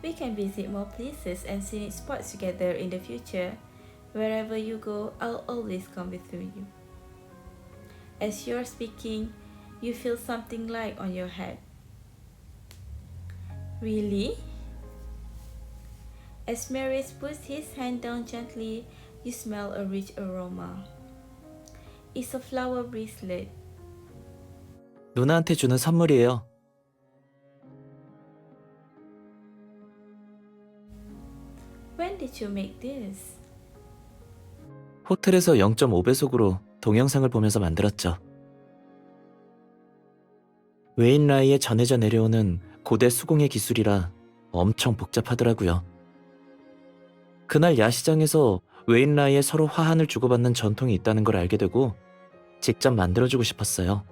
Speaker 1: We can visit more places and scenic spots together in the future. Wherever you go, I'll always come with you. As you're speaking, you feel something light on your head. Really? As Marius puts his hand down gently, you smell a rich aroma. It's a flower bracelet.
Speaker 2: 누나한테 주는 선물이에요.
Speaker 1: When did you make this?
Speaker 2: 호텔에서 0.5배속으로 동영상을 보면서 만들었죠. 웨인라이에 전해져 내려오는 고대 수공예 기술이라 엄청 복잡하더라고요. 그날 야시장에서 웨인라이에 서로 화환을 주고받는 전통이 있다는 걸 알게 되고 직접 만들어주고 싶었어요.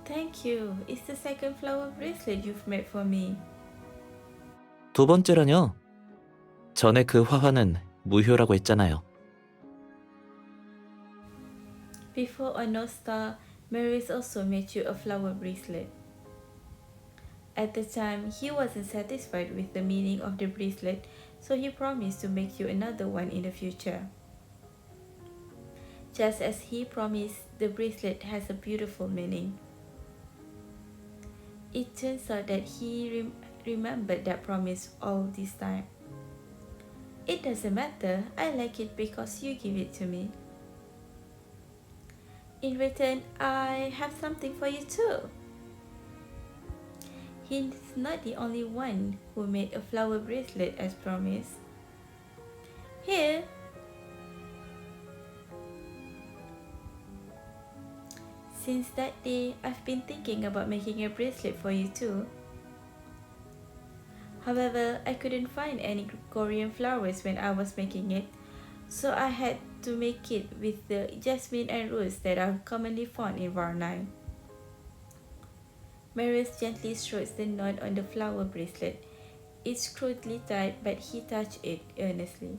Speaker 1: Thank you. It's the second flower bracelet you've made for me.
Speaker 2: 두 번째라뇨? 전에 그 화환은 무효라고 했잖아요.
Speaker 1: Before a North Star, Marius also made you a flower bracelet. At the time, he wasn't satisfied with the meaning of the bracelet, so he promised to make you another one in the future. Just as he promised, the bracelet has a beautiful meaning. It turns out that he remembered that promise all this time. It doesn't matter, I like it because you give it to me. In return, I have something for you too. He's not the only one who made a flower bracelet as promised. Here. Since that day, I've been thinking about making a bracelet for you too. However, I couldn't find any Korean flowers when I was making it, so I had to make it with the jasmine and rose that are commonly found in Varna. Marius gently strokes the knot on the flower bracelet. It's crudely tied, but he touched it earnestly.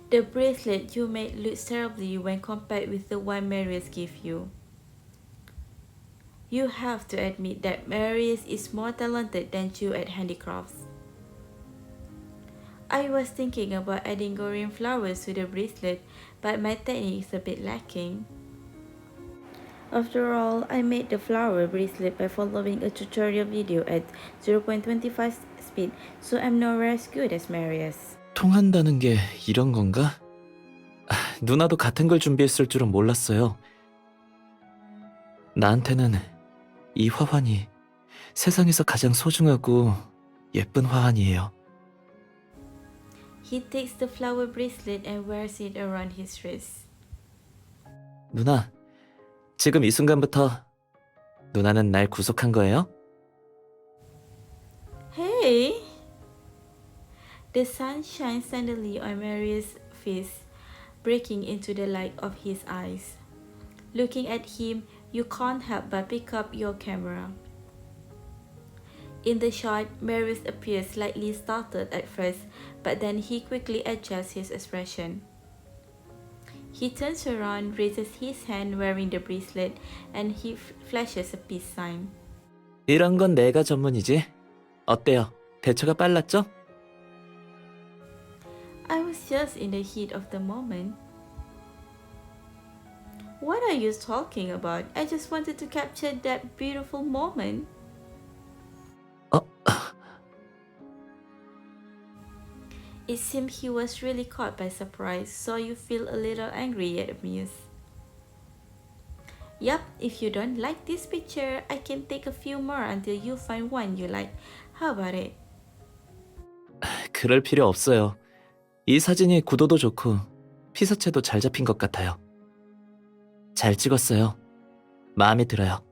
Speaker 1: The bracelet you made looks terribly when compared with the one Marius gave you. You have to admit that Marius is more talented than you at handicrafts. I was thinking about adding Korean flowers to the bracelet, but my technique is a bit lacking. After all, I made the flower bracelet by following a tutorial video at 0.25 speed, so I'm nowhere as good as Marius.
Speaker 2: 통한다는 게 이런 건가? 누나도 같은 걸 준비했을 줄은 몰랐어요. 나한테는 이 화환이 세상에서 가장 소중하고 예쁜 화환이에요.
Speaker 1: He takes the flower bracelet and wears it around his wrist.
Speaker 2: 누나, 지금 이 순간부터 누나는 날 구속한 거예요?
Speaker 1: Hey! The sun shines suddenly on Marius' face, breaking into the light of his eyes. Looking at him, you can't help but pick up your camera. In the shot, Marius appears slightly startled at first, but then he quickly adjusts his expression. He turns around, raises his hand wearing the bracelet, and he flashes a peace sign.
Speaker 2: 이런 건 내가 전문이지. 어때요? 대처가 빨랐죠?
Speaker 1: I was just in the heat of the moment. What are you talking about? I just wanted to capture that beautiful moment.
Speaker 2: 어,
Speaker 1: It seemed he was really caught by surprise, so you feel a little angry yet amused. Yup, if you don't like this picture, I can take a few more until you find one you like. How about it?
Speaker 2: 그럴 필요 없어요. 이 사진이 구도도 좋고 피사체도 잘 잡힌 것 같아요. 잘 찍었어요. 마음에 들어요.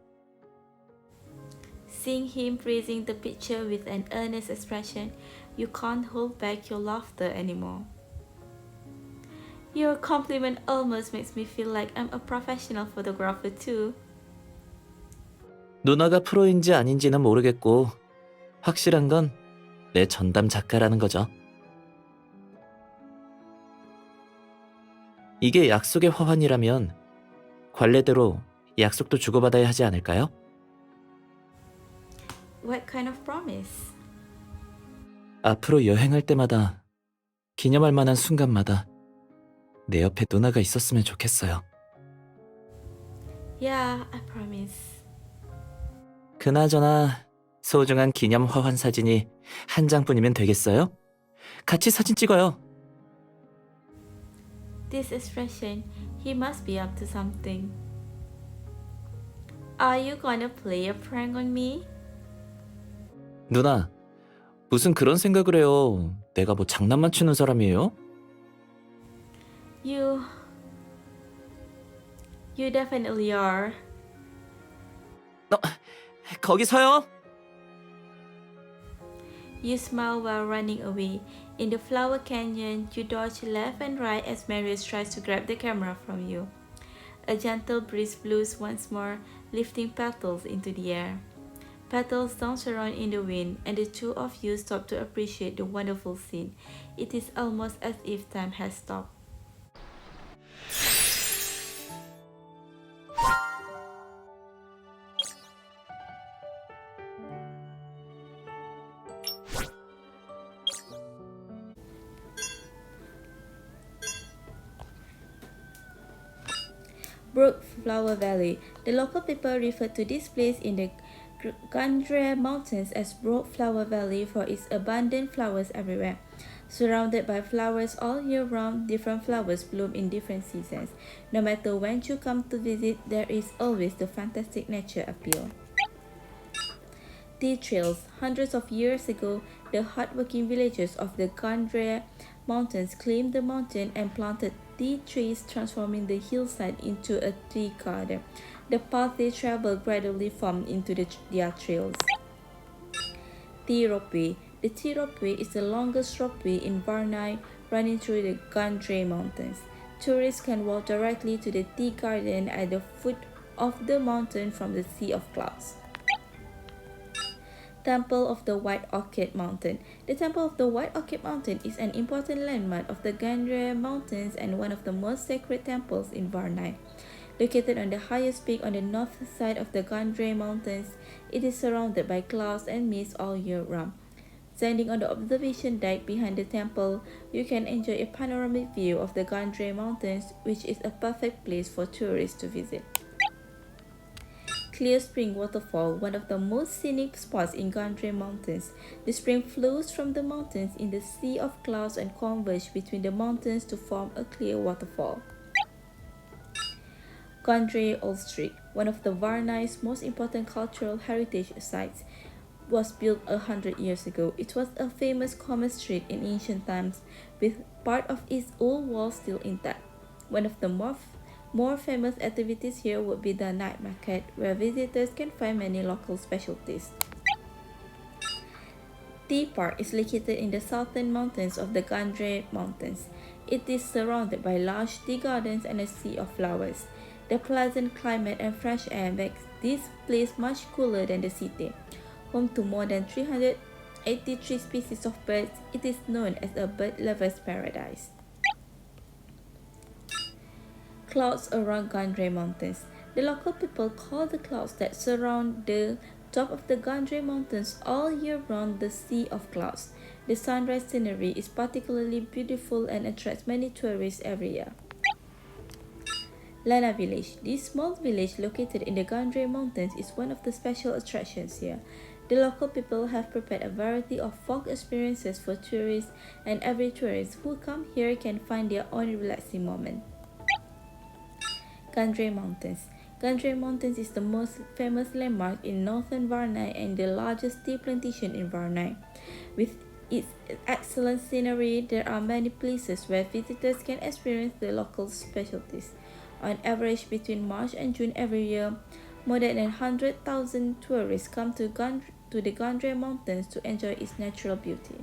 Speaker 1: Seeing him praising the picture with an earnest expression, you can't hold back your laughter anymore. Your compliment almost makes me feel like I'm a professional photographer too.
Speaker 2: 누나가 프로인지 아닌지는 모르겠고 확실한 건 내 전담 작가라는 거죠. 이게 약속의 화환이라면 관례대로 약속도 주고받아야 하지 않을까요?
Speaker 1: What kind of promise?
Speaker 2: 앞으로 여행할 때마다 기념할 만한 순간마다 내 옆에 누나가 있었으면 좋겠어요.
Speaker 1: Yeah, I promise.
Speaker 2: 그나저나 소중한 기념 화환 사진이 한 장뿐이면 되겠어요? 같이 사진 찍어요.
Speaker 1: This expression, he must be up to something. Are you gonna play a prank on me?
Speaker 2: 누나, 무슨 그런 생각을 해요. 내가 뭐 장난만 치는 사람이에요?
Speaker 1: You definitely are.
Speaker 2: 거기 서요.
Speaker 1: You smile while running away. In the flower canyon, you dodge left and right as Marius tries to grab the camera from you. A gentle breeze blows once more, lifting petals into the air. Petals dance around in the wind, and the two of you stop to appreciate the wonderful scene. It is almost as if time has stopped. Brook Flower Valley. The local people refer to this place in the Gandria Mountains as Brook Flower Valley for its abundant flowers everywhere. Surrounded by flowers all year round, different flowers bloom in different seasons. No matter when you come to visit, there is always the fantastic nature appeal. Tea trails. Hundreds of years ago, the hardworking villagers of the Gandria Mountains climbed the mountain and planted tea trees, transforming the hillside into a tea garden. The path they traveled gradually formed into their trails. Tea ropeway. The tea ropeway is the longest ropeway in Varnai, running through the Gandria Mountains. Tourists can walk directly to the tea garden at the foot of the mountain from the Sea of Clouds. Temple of the White Orchid Mountain. The Temple of the White Orchid Mountain is an important landmark of the Gandria Mountains and one of the most sacred temples in Varnai. Located on the highest peak on the north side of the Gandria Mountains, it is surrounded by clouds and mist all year round. Standing on the observation deck behind the temple, you can enjoy a panoramic view of the Gandria Mountains, which is a perfect place for tourists to visit. Clear Spring Waterfall, one of the most scenic spots in Gandria Mountains. The spring flows from the mountains in the sea of clouds and converges between the mountains to form a clear waterfall. Gandria Old Street, one of the Varnai's most important cultural heritage sites, was built 100 years ago. It was a famous commerce street in ancient times, with part of its old walls still intact. One of the more famous activities here would be the night market, where visitors can find many local specialties. Tea Park is located in the southern mountains of the Gandria Mountains. It is surrounded by large tea gardens and a sea of flowers. The pleasant climate and fresh air makes this place much cooler than the city. Home to more than 383 species of birds, it is known as a bird lover's paradise. Clouds around Gandre Mountains. The local people call the clouds that surround the top of the Gandre Mountains all year round the Sea of Clouds. The sunrise scenery is particularly beautiful and attracts many tourists every year. Lana Village. This small village located in the Gandre Mountains is one of the special attractions here. The local people have prepared a variety of folk experiences for tourists, and every tourist who come here can find their own relaxing moment. Gandre Mountains. Gandre Mountains is the most famous landmark in northern Varna and the largest tea plantation in Varna. With its excellent scenery, there are many places where visitors can experience the local specialties. On average, between March and June every year, more than 100,000 tourists come to the Gandre Mountains to enjoy its natural beauty.